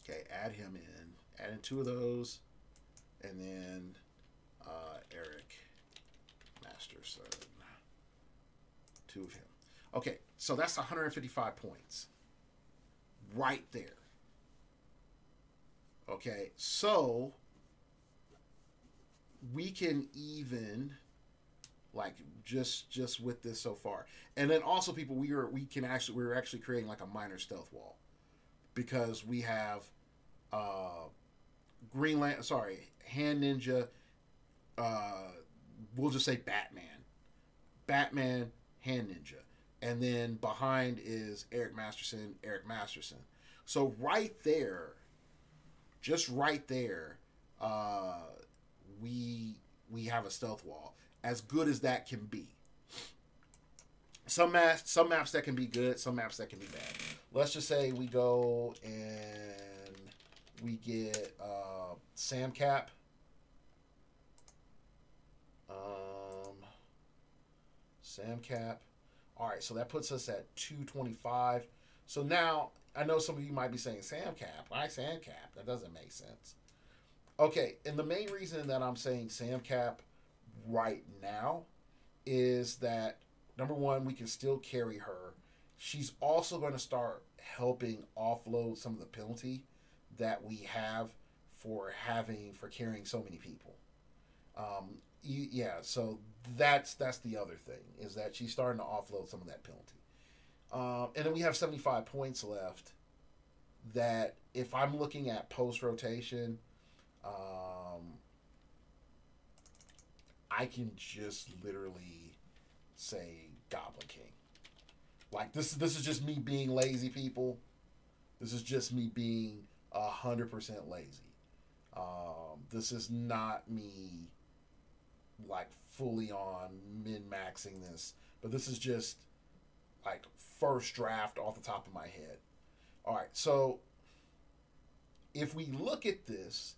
Okay, add him in. Add in 2 of those. And then Eric Masterson. 2 of him. Okay, so that's 155 points. Right there. Okay, so we can even like just with this so far. And then also, people, we're actually creating like a minor stealth wall, because we have Hand Ninja, we'll just say Batman, Hand Ninja, and then behind is Eric Masterson, Eric Masterson. So right there, just right there, we have a stealth wall as good as that can be. Some maps that can be good, some maps that can be bad. Let's just say we go and we get Sam Cap. Sam Cap. All right, so that puts us at 225. So now I know some of you might be saying, Sam Cap, why Sam Cap? That doesn't make sense. Okay, and the main reason that I'm saying Sam Cap right now is that, number one, we can still carry her. She's also going to start helping offload some of the penalty that we have for carrying so many people. Yeah, so that's the other thing, is that she's starting to offload some of that penalty. And then we have 75 points left that if I'm looking at post-rotation, I can just literally say Goblin King. Like, this is just me being lazy, people. This is just me being 100% lazy. This is not me like fully on min-maxing this, but this is just like first draft off the top of my head. All right, so if we look at this,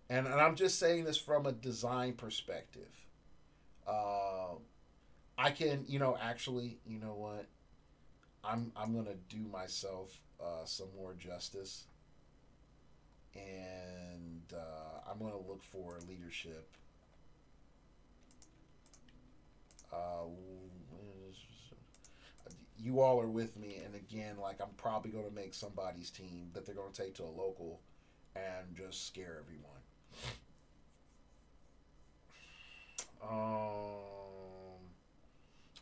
and I'm just saying this from a design perspective, I can, actually, you know what? I'm gonna do myself some more justice, and I'm gonna look for leadership. You all are with me, and again, like, I'm probably going to make somebody's team that they're going to take to a local and just scare everyone.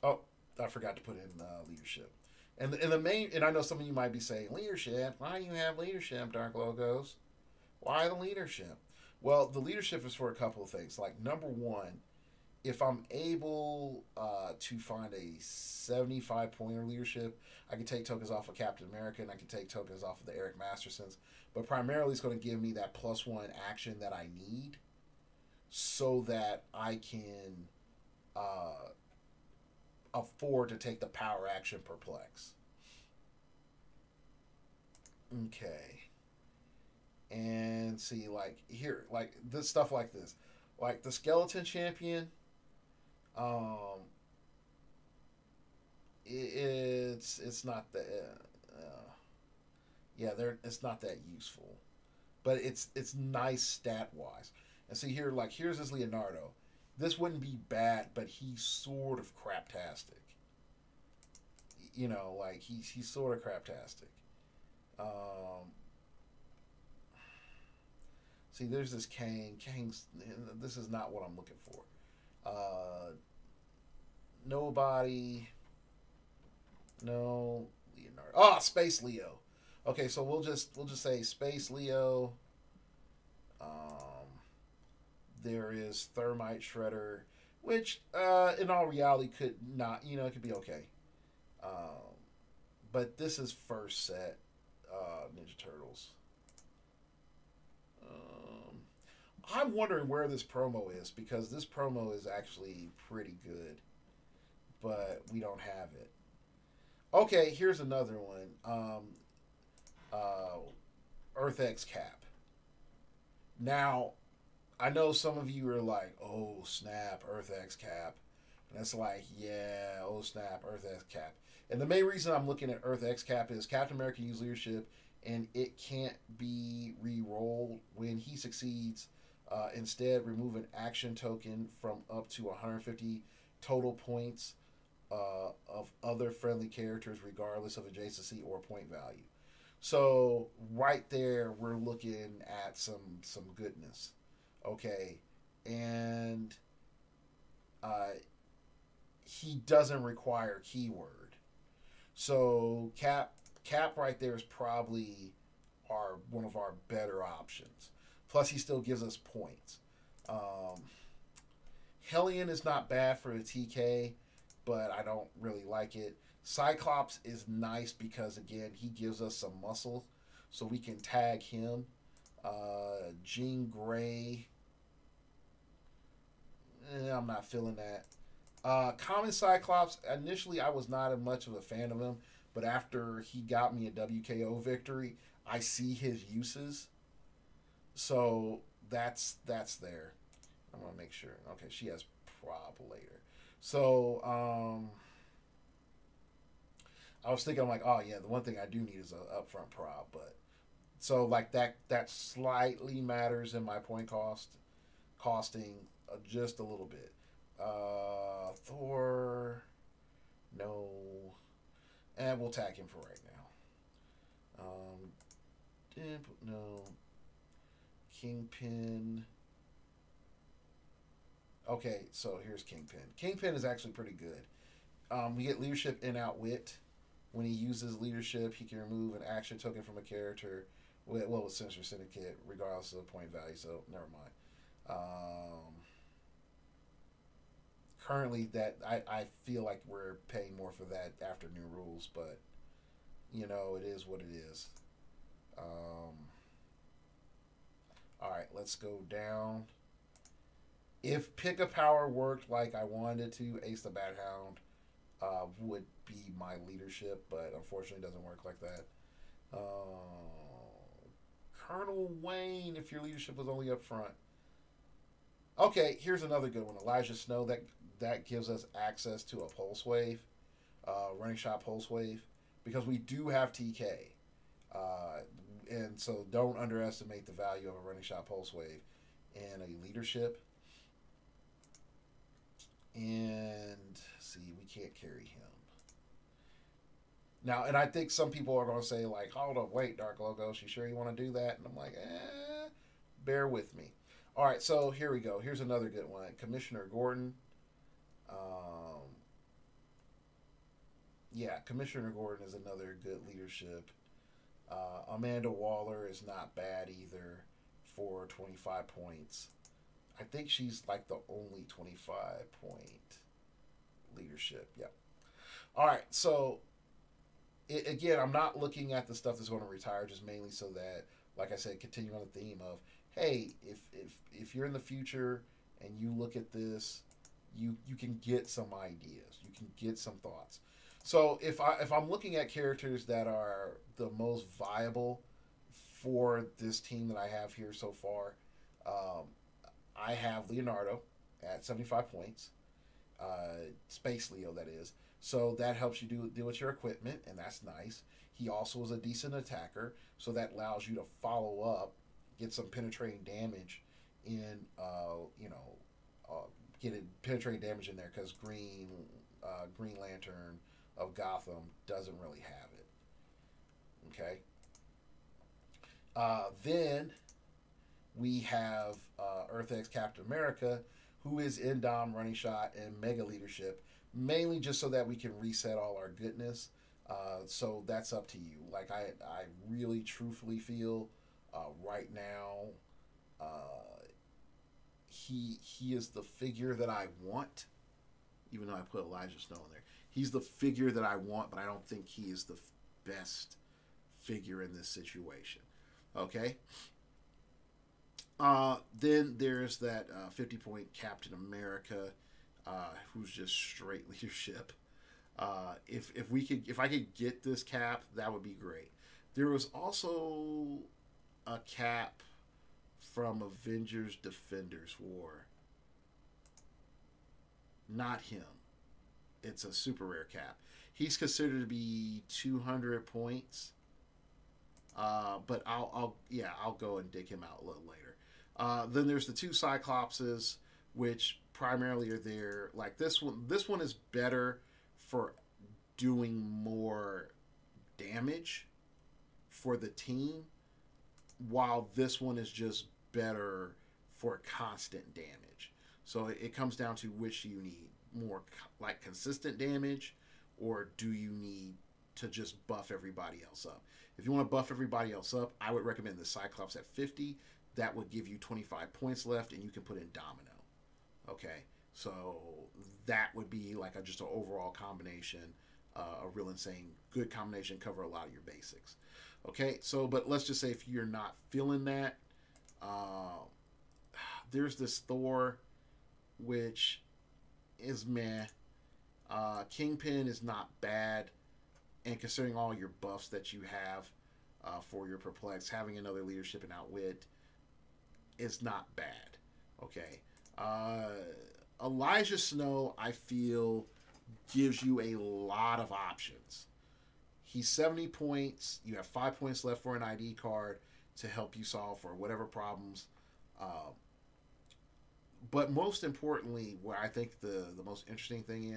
Oh, I forgot to put in leadership. And the main, and I know some of you might be saying, leadership? Why do you have leadership, Dark Logos? Why the leadership? Well, the leadership is for a couple of things. Like, number one, if I'm able to find a 75-pointer leadership, I can take tokens off of Captain America, and I can take tokens off of the Eric Mastersons. But primarily, it's going to give me that +1 action that I need so that I can afford to take the power action Perplex. Okay. And see, like, here, like, this stuff like this. Like, the Skeleton Champion, it's not that it's not that useful, but it's nice stat wise. And see here, like, here's this Leonardo. This wouldn't be bad, but he's sort of craptastic. Like, he's sort of craptastic. See, there's this Kang. This is not what I'm looking for. Nobody. No, Leonardo. Oh, Space Leo. Okay, so we'll just say Space Leo. There is Thermite Shredder, which in all reality could not, it could be okay. But this is first set Ninja Turtles. I'm wondering where this promo is, because this promo is actually pretty good, but we don't have it. Okay, here's another one. Earth X Cap. Now, I know some of you are like, oh snap, Earth X Cap. And it's like, yeah, oh snap, Earth X Cap. And the main reason I'm looking at Earth X Cap is Captain America used leadership, and it can't be re-rolled when he succeeds. Instead, remove an action token from up to 150 total points of other friendly characters, regardless of adjacency or point value. So right there, we're looking at some goodness. Okay, and he doesn't require keyword. So Cap right there is probably one of our better options. Plus, he still gives us points. Hellion is not bad for a TK. but I don't really like it. Cyclops is nice because, again, he gives us some muscle, so we can tag him. Jean Grey, I'm not feeling that. Common Cyclops, initially I was not much of a fan of him, but after he got me a WKO victory, I see his uses. So that's there. I'm gonna make sure. Okay, she has prob later. So I was thinking, I'm like, oh yeah, the one thing I do need is a upfront prob, but so like that slightly matters in my point costing just a little bit. Thor, no, and we'll tag him for right now. No, Kingpin. Okay, so here's Kingpin. Kingpin is actually pretty good. We get leadership in outwit. When he uses leadership, he can remove an action token from a character. With Sinister Syndicate, regardless of the point value. So never mind. Currently, that I feel like we're paying more for that after new rules, but you know, it is what it is. All right, let's go down. If Pick a Power worked like I wanted it to, Ace the Bat Hound would be my leadership, but unfortunately it doesn't work like that. Colonel Wayne, if your leadership was only up front. Okay, here's another good one. Elijah Snow, that gives us access to a Pulse Wave, running shot Pulse Wave, because we do have TK. And so don't underestimate the value of a running shot Pulse Wave and a leadership. And see, we can't carry him. Now, and I think some people are going to say, like, hold up, wait, Dark Logos, you sure you want to do that? And I'm like, bear with me. All right, so here we go. Here's another good one. Commissioner Gordon. Yeah, Commissioner Gordon is another good leadership. Amanda Waller is not bad either for 25 points. I think she's like the only 25-point leadership. Yep. All right, so again, I'm not looking at the stuff that's going to retire, just mainly so that, like I said, continue on the theme of, hey, if you're in the future and you look at this, you can get some ideas, you can get some thoughts. So if I'm looking at characters that are the most viable for this team that I have here so far, I have Leonardo at 75 points, Space Leo that is. So that helps you deal with your equipment, and that's nice. He also is a decent attacker, so that allows you to follow up, get some penetrating damage in, penetrating damage in there, because Green Lantern of Gotham doesn't really have it. Okay. Then we have Earth X Captain America, who is in Dom, running shot, and mega leadership, mainly just so that we can reset all our goodness. So that's up to you. Like I really truthfully feel right now he is the figure that I want, even though I put Elijah Snow in there. He's the figure that I want, but I don't think he is the best figure in this situation. Okay. Then there's that 50-point Captain America, who's just straight leadership. If I could get this cap, that would be great. There was also a cap from Avengers Defenders War. Not him. It's a super rare cap. He's considered to be 200 points. But I'll go and dig him out a little later. Then there's the two Cyclopses, which primarily are there. Like this one is better for doing more damage for the team, while this one is just better for constant damage. So it comes down to which you need more, like consistent damage, or do you need to just buff everybody else up? If you want to buff everybody else up, I would recommend the Cyclops at 50. That would give you 25 points left, and you can put in Domino. Okay, So that would be like just an overall combination, a real insane good combination, cover a lot of your basics. Okay, so but let's just say if you're not feeling that, uh, there's this Thor, which is meh. Kingpin is not bad, and considering all your buffs that you have for your perplex, having another leadership and outwit is not bad. Okay, uh, Elijah Snow, I feel, gives you a lot of options. He's 70 points. You have 5 points left for an ID card to help you solve for whatever problems. Uh, but most importantly, where I think the most interesting thing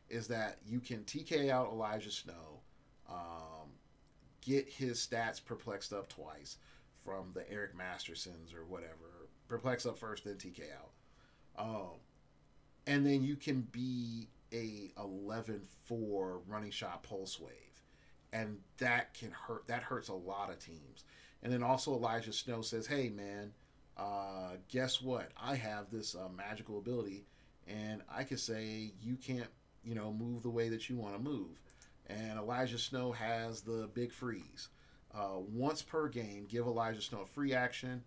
is that you can TK out Elijah Snow, um, get his stats perplexed up twice from the Eric Mastersons or whatever. Perplex up first, then TK out. And then you can be a 11-4 running shot pulse wave. And that can hurt. That hurts a lot of teams. And then also Elijah Snow says, hey, man, guess what? I have this magical ability, and I can say you can't, move the way that you want to move. And Elijah Snow has the big freeze. Once per game, give Elijah Snow a free action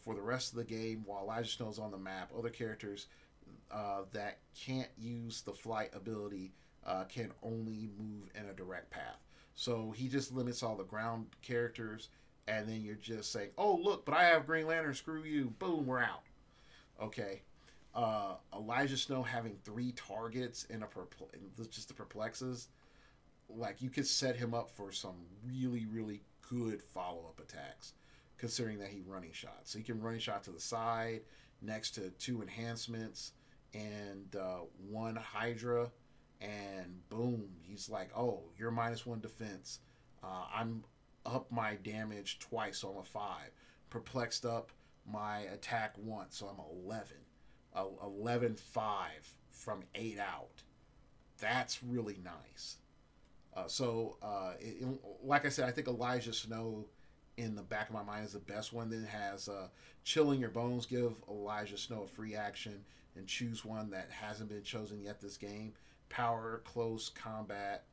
for the rest of the game while Elijah Snow's on the map. Other characters that can't use the flight ability can only move in a direct path. So he just limits all the ground characters, and then you're just saying, oh, look, but I have Green Lantern, screw you. Boom, we're out. Okay. Elijah Snow having 3 targets in just the perplexes, like you could set him up for some really, really good follow-up attacks, considering that he running shot. So he can running shot to the side next to 2 enhancements and 1 Hydra, and boom, he's like, oh, you're -1 defense. I'm up my damage twice, so I'm a 5. Perplexed up my attack once, so I'm 11. 11-5 from 8 out. That's really nice. Like I said, I think Elijah Snow in the back of my mind is the best one. Then it has Chilling Your Bones. Give Elijah Snow a free action and choose one that hasn't been chosen yet this game. Power, close combat,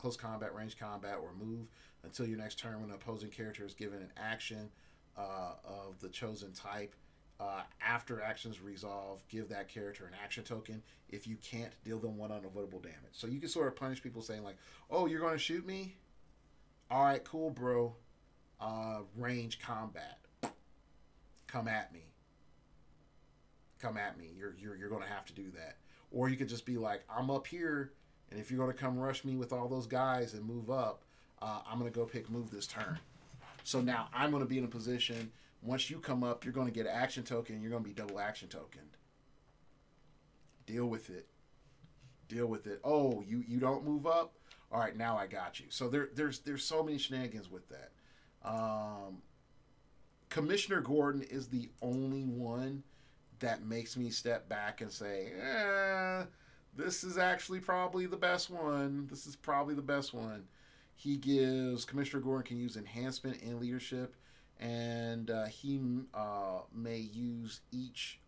range combat, or move until your next turn when an opposing character is given an action of the chosen type. After actions resolve, give that character an action token. If you can't, deal them 1 unavoidable damage. So you can sort of punish people saying like, oh, you're going to shoot me? All right, cool, bro. Range combat. Come at me. You're going to have to do that. Or you could just be like, I'm up here, and if you're going to come rush me with all those guys and move up, I'm going to go move this turn. So now I'm going to be in a position, once you come up, you're going to get an action token, and you're going to be double action tokened. Deal with it. Oh, you don't move up? All right, now I got you. So there's so many shenanigans with that. Commissioner Gordon is the only one that makes me step back and say, this is actually probably the best one. He gives, Commissioner Gordon can use enhancement and leadership, and he may use each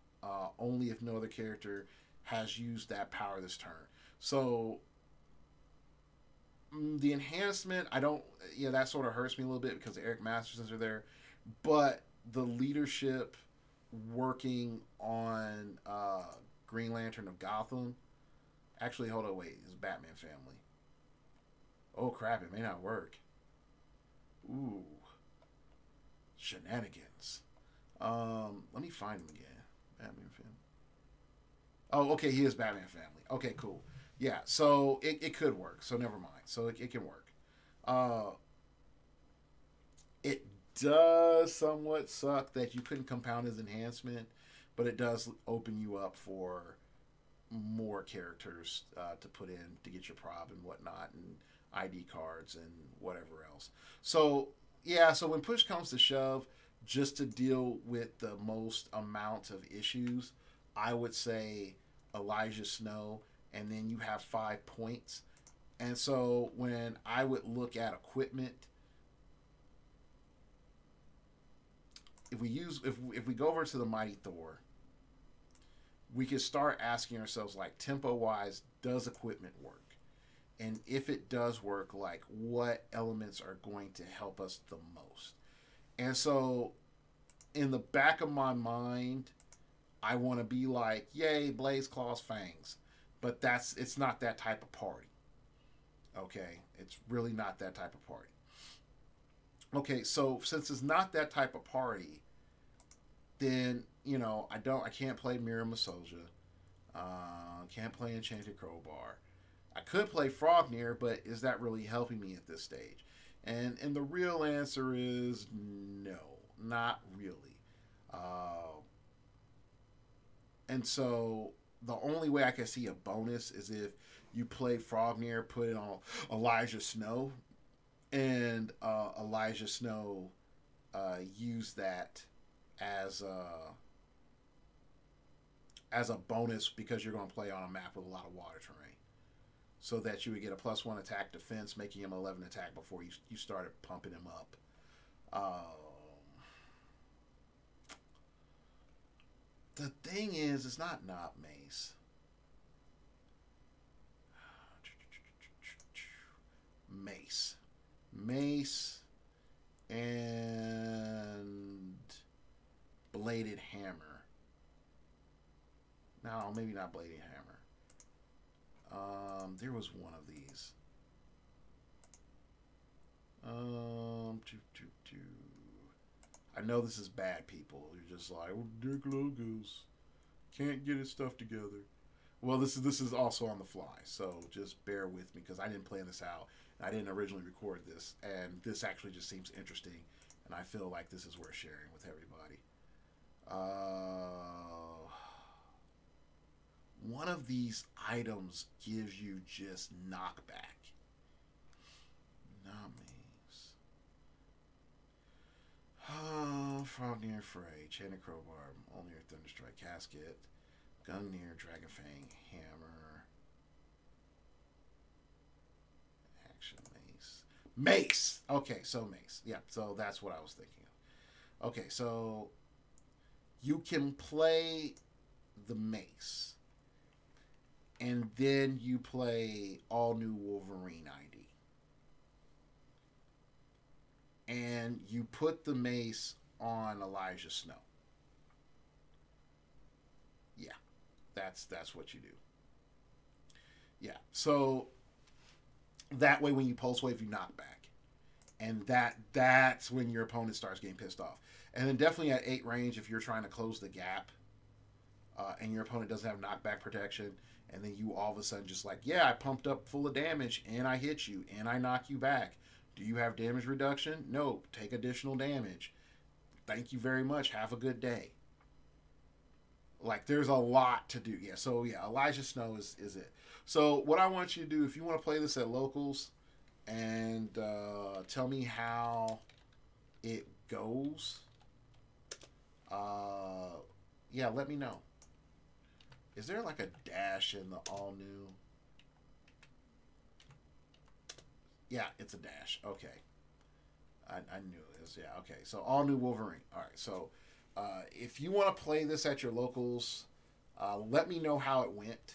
only if no other character has used that power this turn. So the enhancement, that sort of hurts me a little bit because the Eric Mastersons are there, but the leadership working on Green Lantern of Gotham, actually, hold on, wait, it's Batman family. Oh crap, it may not work. Ooh, shenanigans. Let me find him again. Batman family. Oh, okay, he is Batman family. Okay, cool. Yeah, so it could work. So never mind. So it can work. It does somewhat suck that you couldn't compound his enhancement, but it does open you up for more characters to put in to get your prob and whatnot, and ID cards and whatever else. So yeah, so when push comes to shove, just to deal with the most amount of issues, I would say Elijah Snow, and then you have 5 points. And so when I would look at equipment, if we go over to the Mighty Thor, we could start asking ourselves, like, tempo wise, does equipment work? And if it does work, like, what elements are going to help us the most? And so, in the back of my mind, I want to be like, yay, Blaze Claws Fangs. But it's not that type of party. Okay? It's really not that type of party. Okay, so since it's not that type of party, then, I can't play Mira Masoja. Can't play Enchanted Crowbar. I could play Frognir, but is that really helping me at this stage? And the real answer is no, not really. And so the only way I can see a bonus is if you play Frognir, put it on Elijah Snow, and Elijah Snow use that as a bonus because you're going to play on a map with a lot of water terrain, so that you would get a +1 attack defense, making him 11 attack before you started pumping him up. The thing is, it's not Mace. Mace and Bladed Hammer. No, maybe not Bladed Hammer. There was one of these. I know this is bad, people. You're just like, oh, Dick Logos can't get his stuff together. Well, this is also on the fly, so just bear with me because I didn't plan this out. I didn't originally record this, and this actually just seems interesting, and I feel like this is worth sharing with everybody. One of these items gives you just knockback. Frognir Fray, Enchanted Crowbar, Mjolnir, Thunderstrike, Casket, Gungnir, Dragonfang, Hammer, Action Mace. Okay, so Mace. Yeah, so that's what I was thinking of. Okay, so you can play the Mace, and then you play all new Wolverine ID. And you put the Mace on Elijah Snow. Yeah, that's what you do. Yeah, so that way when you pulse wave, you knock back, and that's when your opponent starts getting pissed off. And then definitely at 8 range, if you're trying to close the gap, and your opponent doesn't have knockback protection, and then you all of a sudden just like, yeah, I pumped up full of damage, and I hit you, and I knock you back. Do you have damage reduction? No. Take additional damage. Thank you very much. Have a good day. Like, there's a lot to do. Yeah, so yeah, Elijah Snow is it. So what I want you to do, if you want to play this at locals, and tell me how it goes, yeah, let me know. Is there like a dash in the all new? Yeah, it's a dash. Okay. I knew it was. Yeah, okay. So, all new Wolverine. All right. So, if you want to play this at your locals, let me know how it went.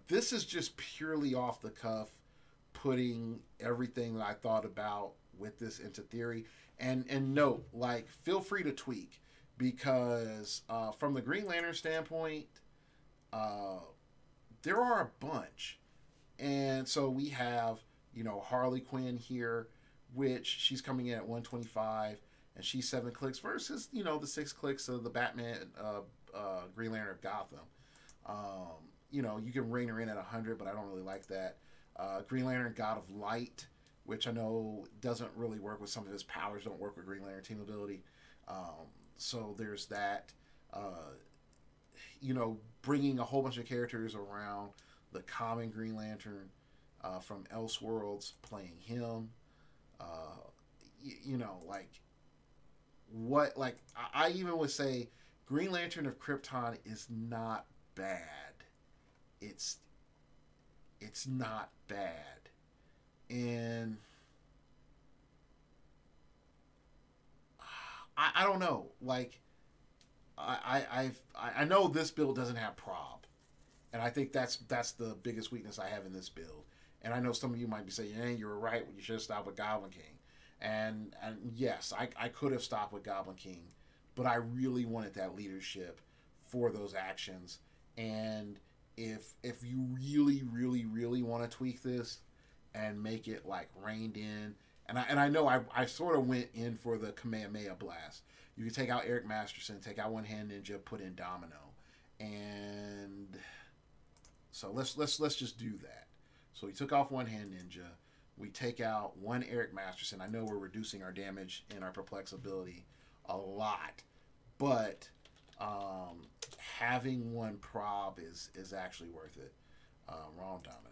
This is just purely off the cuff, putting everything that I thought about with this into theory. And note, like, feel free to tweak, because from the Green Lantern standpoint, there are a bunch. And so we have, Harley Quinn here, which she's coming in at 125, and she's 7 clicks versus, the 6 clicks of the Batman, Green Lantern of Gotham. You can rein her in at 100, but I don't really like that. Green Lantern, God of Light, which I know doesn't really work with some of his powers, don't work with Green Lantern team ability. So there's that. Bringing a whole bunch of characters around the common Green Lantern from Elseworlds, playing him. I even would say Green Lantern of Krypton is not bad. It's not bad. And I don't know. Like, I know this build doesn't have prob, and I think that's the biggest weakness I have in this build. And I know some of you might be saying, "Hey, you were right. You should have stopped with Goblin King." And yes, I could have stopped with Goblin King, but I really wanted that leadership for those actions. And if you really want to tweak this and make it like reined in, and I know I sort of went in for the Kamehameha Blast. You can take out Eric Masterson, take out One Hand Ninja, put in Domino, and so let's just do that. So we took off One Hand Ninja. We take out one Eric Masterson. I know we're reducing our damage and our perplex ability a lot, but having one prob is actually worth it. Wrong domino.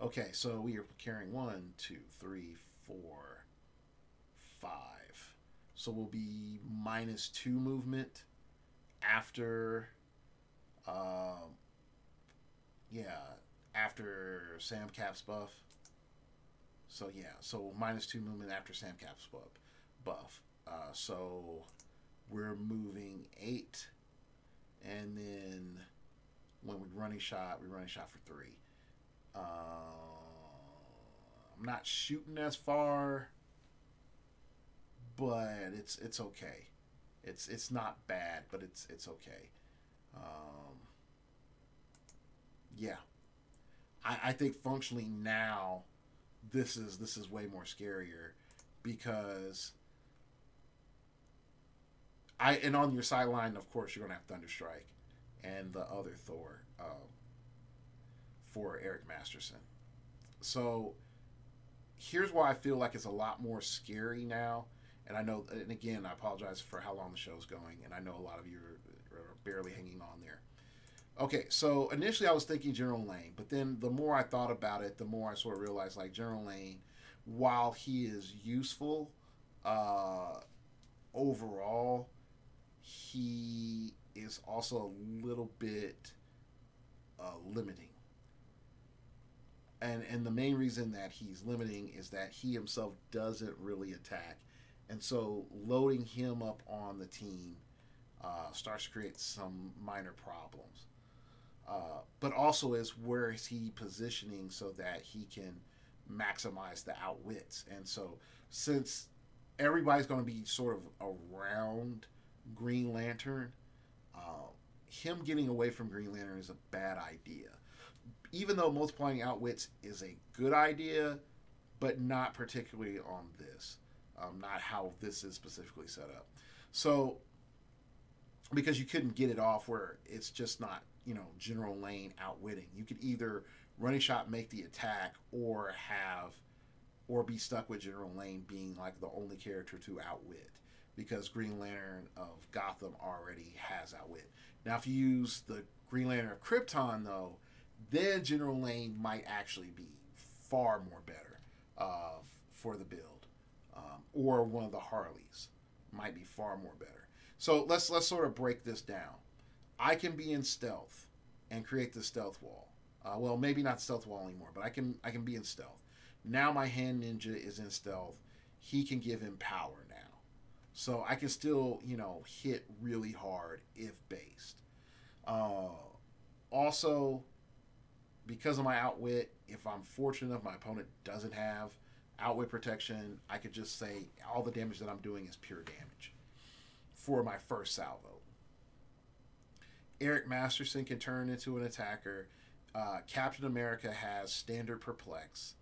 Okay, so we are carrying 1, 2, 3, 4, 5. So we'll be -2 movement after, yeah, after Sam Cap's buff. So yeah, so -2 movement after Sam Cap's buff. So we're moving 8, and then when we running shot for 3. I'm not shooting as far, but it's okay. It's not bad, but it's okay. Yeah, I think functionally now this is way more scarier because and on your sideline, of course, you're gonna have Thunderstrike and the other Thor for Eric Masterson. So here's why I feel like it's a lot more scary now. And I know, and again, I apologize for how long the show's going, and I know a lot of you are barely hanging on there. Okay, so initially I was thinking General Lane, but then the more I thought about it, the more I sort of realized like General Lane, while he is useful overall, he is also a little bit limiting. And the main reason that he's limiting is that he himself doesn't really attack. And so loading him up on the team starts to create some minor problems. But also is where is he positioning so that he can maximize the outwits. And so since everybody's going to be sort of around Green Lantern, him getting away from Green Lantern is a bad idea. Even though multiplying outwits is a good idea, but not particularly on this. Not how this is specifically set up. So, because you couldn't get it off where it's just not, General Lane outwitting. You could either running shot make the attack or be stuck with General Lane being like the only character to outwit, because Green Lantern of Gotham already has outwit. Now, if you use the Green Lantern of Krypton, though, then General Lane might actually be far more better for the build. Or one of the Harleys might be far more better. So let's sort of break this down. I can be in stealth and create the stealth wall. Well, maybe not stealth wall anymore, but I can be in stealth. Now my Hand Ninja is in stealth. He can give him power now. So I can still, hit really hard if based. Also, because of my outwit, if I'm fortunate enough my opponent doesn't have outwit protection, I could just say all the damage that I'm doing is pure damage for my first salvo. Eric Masterson can turn into an attacker. Captain America has standard perplex,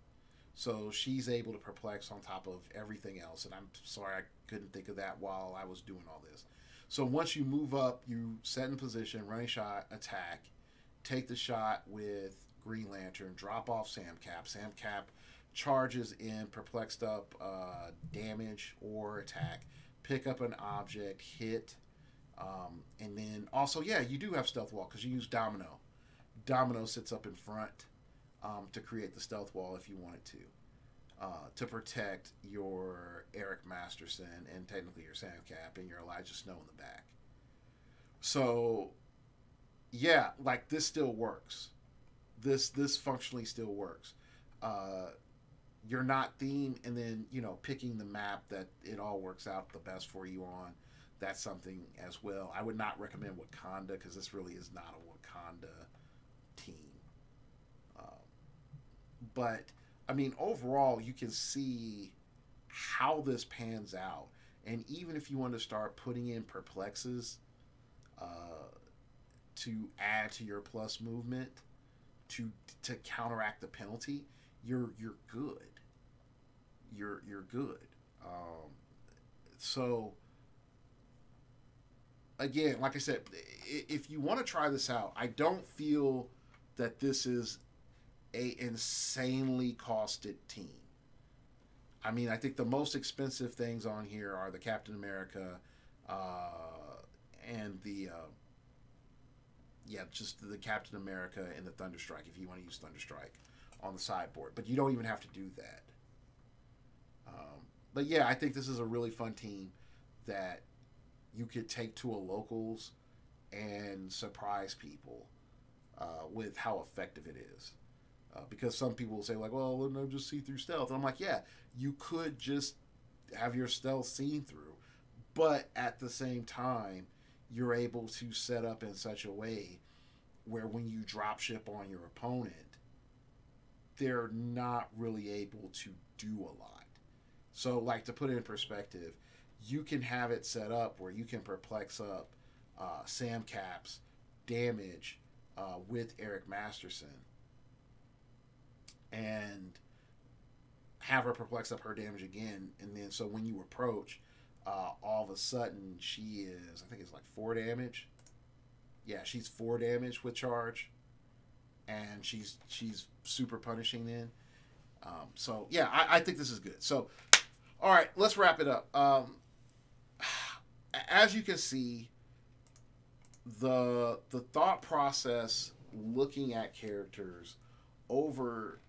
so she's able to perplex on top of everything else, and I'm sorry I couldn't think of that while I was doing all this. So once you move up, you set in position, running shot, attack, take the shot with Green Lantern, drop off Sam Cap. Sam Cap charges in perplexed up damage or attack, pick up an object, hit, and then also, yeah, you do have stealth wall because you use Domino. Domino sits up in front to create the stealth wall if you wanted to protect your Eric Masterson and technically your Sam Cap and your Elijah Snow in the back. So, yeah, like this still works. This functionally still works. You're not theme and then picking the map that it all works out the best for you on. that's something as well. I would not recommend Wakanda because this really is not a Wakanda team. Um, but I mean, overall, you can see how this pans out. And even if you want to start putting in perplexes to add to your plus movement to counteract the penalty, you're good. You're good. So again, like I said, if you want to try this out, I don't feel that this is a insanely costed team. I mean, I think the most expensive things on here are the Captain America and the just the Captain America and the Thunderstrike. If you want to use Thunderstrike on the sideboard, but you don't even have to do that. But yeah, I think this is a really fun team that you could take to a locals and surprise people with how effective it is. Because some people will say like, well, wouldn't I just see through stealth? And I'm like, yeah, you could just have your stealth seen through, but at the same time, you're able to set up in such a way where when you drop ship on your opponent, they're not really able to do a lot. So, like, to put it in perspective, you can have it set up where you can perplex up Sam Cap's damage with Eric Masterson and have her perplex up her damage again. And then, so when you approach, all of a sudden she is, I think it's like 4 damage. Yeah, she's 4 damage with charge. And she's super punishing then. So, yeah, I think this is good. So, all right, let's wrap it up. As you can see, the thought process looking at characters over,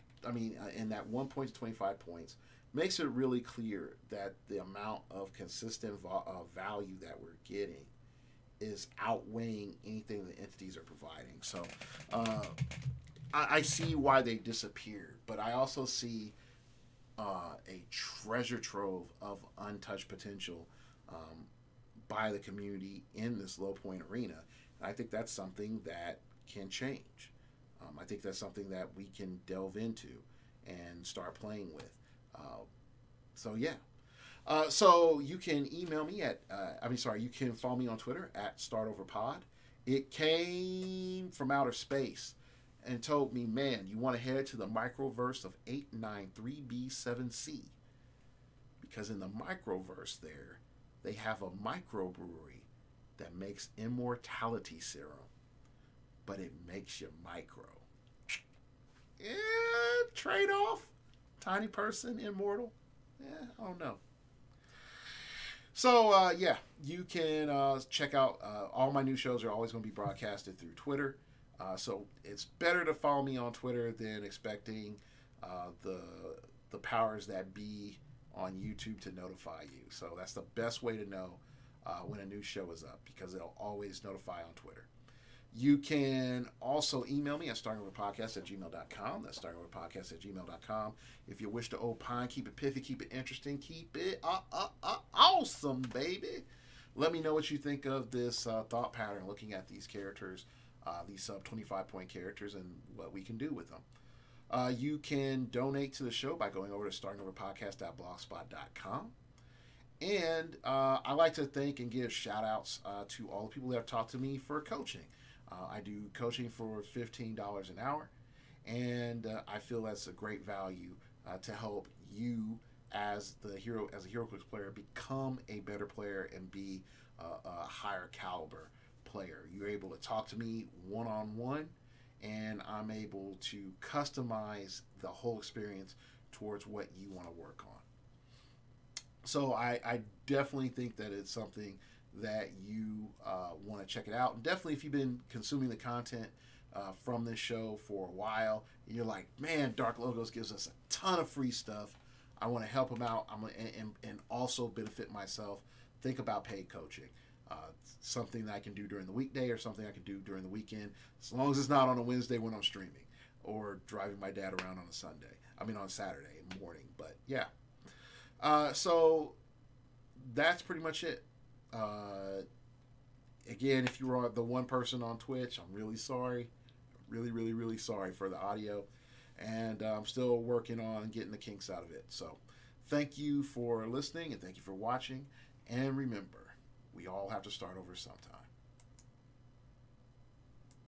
in that 1 point to 25 points, makes it really clear that the amount of consistent value that we're getting is outweighing anything the entities are providing. So I see why they disappeared, but I also see a treasure trove of untouched potential by the community in this low point arena. And I think that's something that can change. I think that's something that we can delve into and start playing with. So yeah. So you can email me at, you can follow me on Twitter at StartOverPod. It came from outer space and told me, man, you want to head to the microverse of 893B7C. Because in the microverse there, they have a microbrewery that makes immortality serum, but it makes you micro. Yeah, trade-off. Tiny person, immortal. Yeah, I don't know. So, you can check out all my new shows are always going to be broadcasted through Twitter. So it's better to follow me on Twitter than expecting the powers that be on YouTube to notify you. So that's the best way to know when a new show is up, because they'll always notify on Twitter. You can also email me at startingoverpodcast@gmail.com. That's startingoverpodcast@gmail.com. If you wish to opine, keep it pithy, keep it interesting, keep it awesome, baby. Let me know what you think of this thought pattern, looking at these characters, these sub 25 point characters, and what we can do with them. You can donate to the show by going over to startingoverpodcast.blogspot.com. And I like to thank and give shout outs to all the people that have talked to me for coaching. I do coaching for $15 an hour, and I feel that's a great value to help you as a heroclix player become a better player and be a higher caliber player. You're able to talk to me one-on-one, and I'm able to customize the whole experience towards what you want to work on. So I definitely think that it's something that you want to check it out. And definitely, if you've been consuming the content from this show for a while, and you're like, man, Dark Logos gives us a ton of free stuff, I want to help them out. And also benefit myself. Think about paid coaching. Something that I can do during the weekday or something I can do during the weekend, as long as it's not on a Wednesday when I'm streaming or driving my dad around on a Saturday morning. But yeah. So that's pretty much it. Again, if you are the one person on Twitch, I'm really sorry. Really, really, really sorry for the audio. And I'm still working on getting the kinks out of it. So thank you for listening and thank you for watching. And remember, we all have to start over sometime.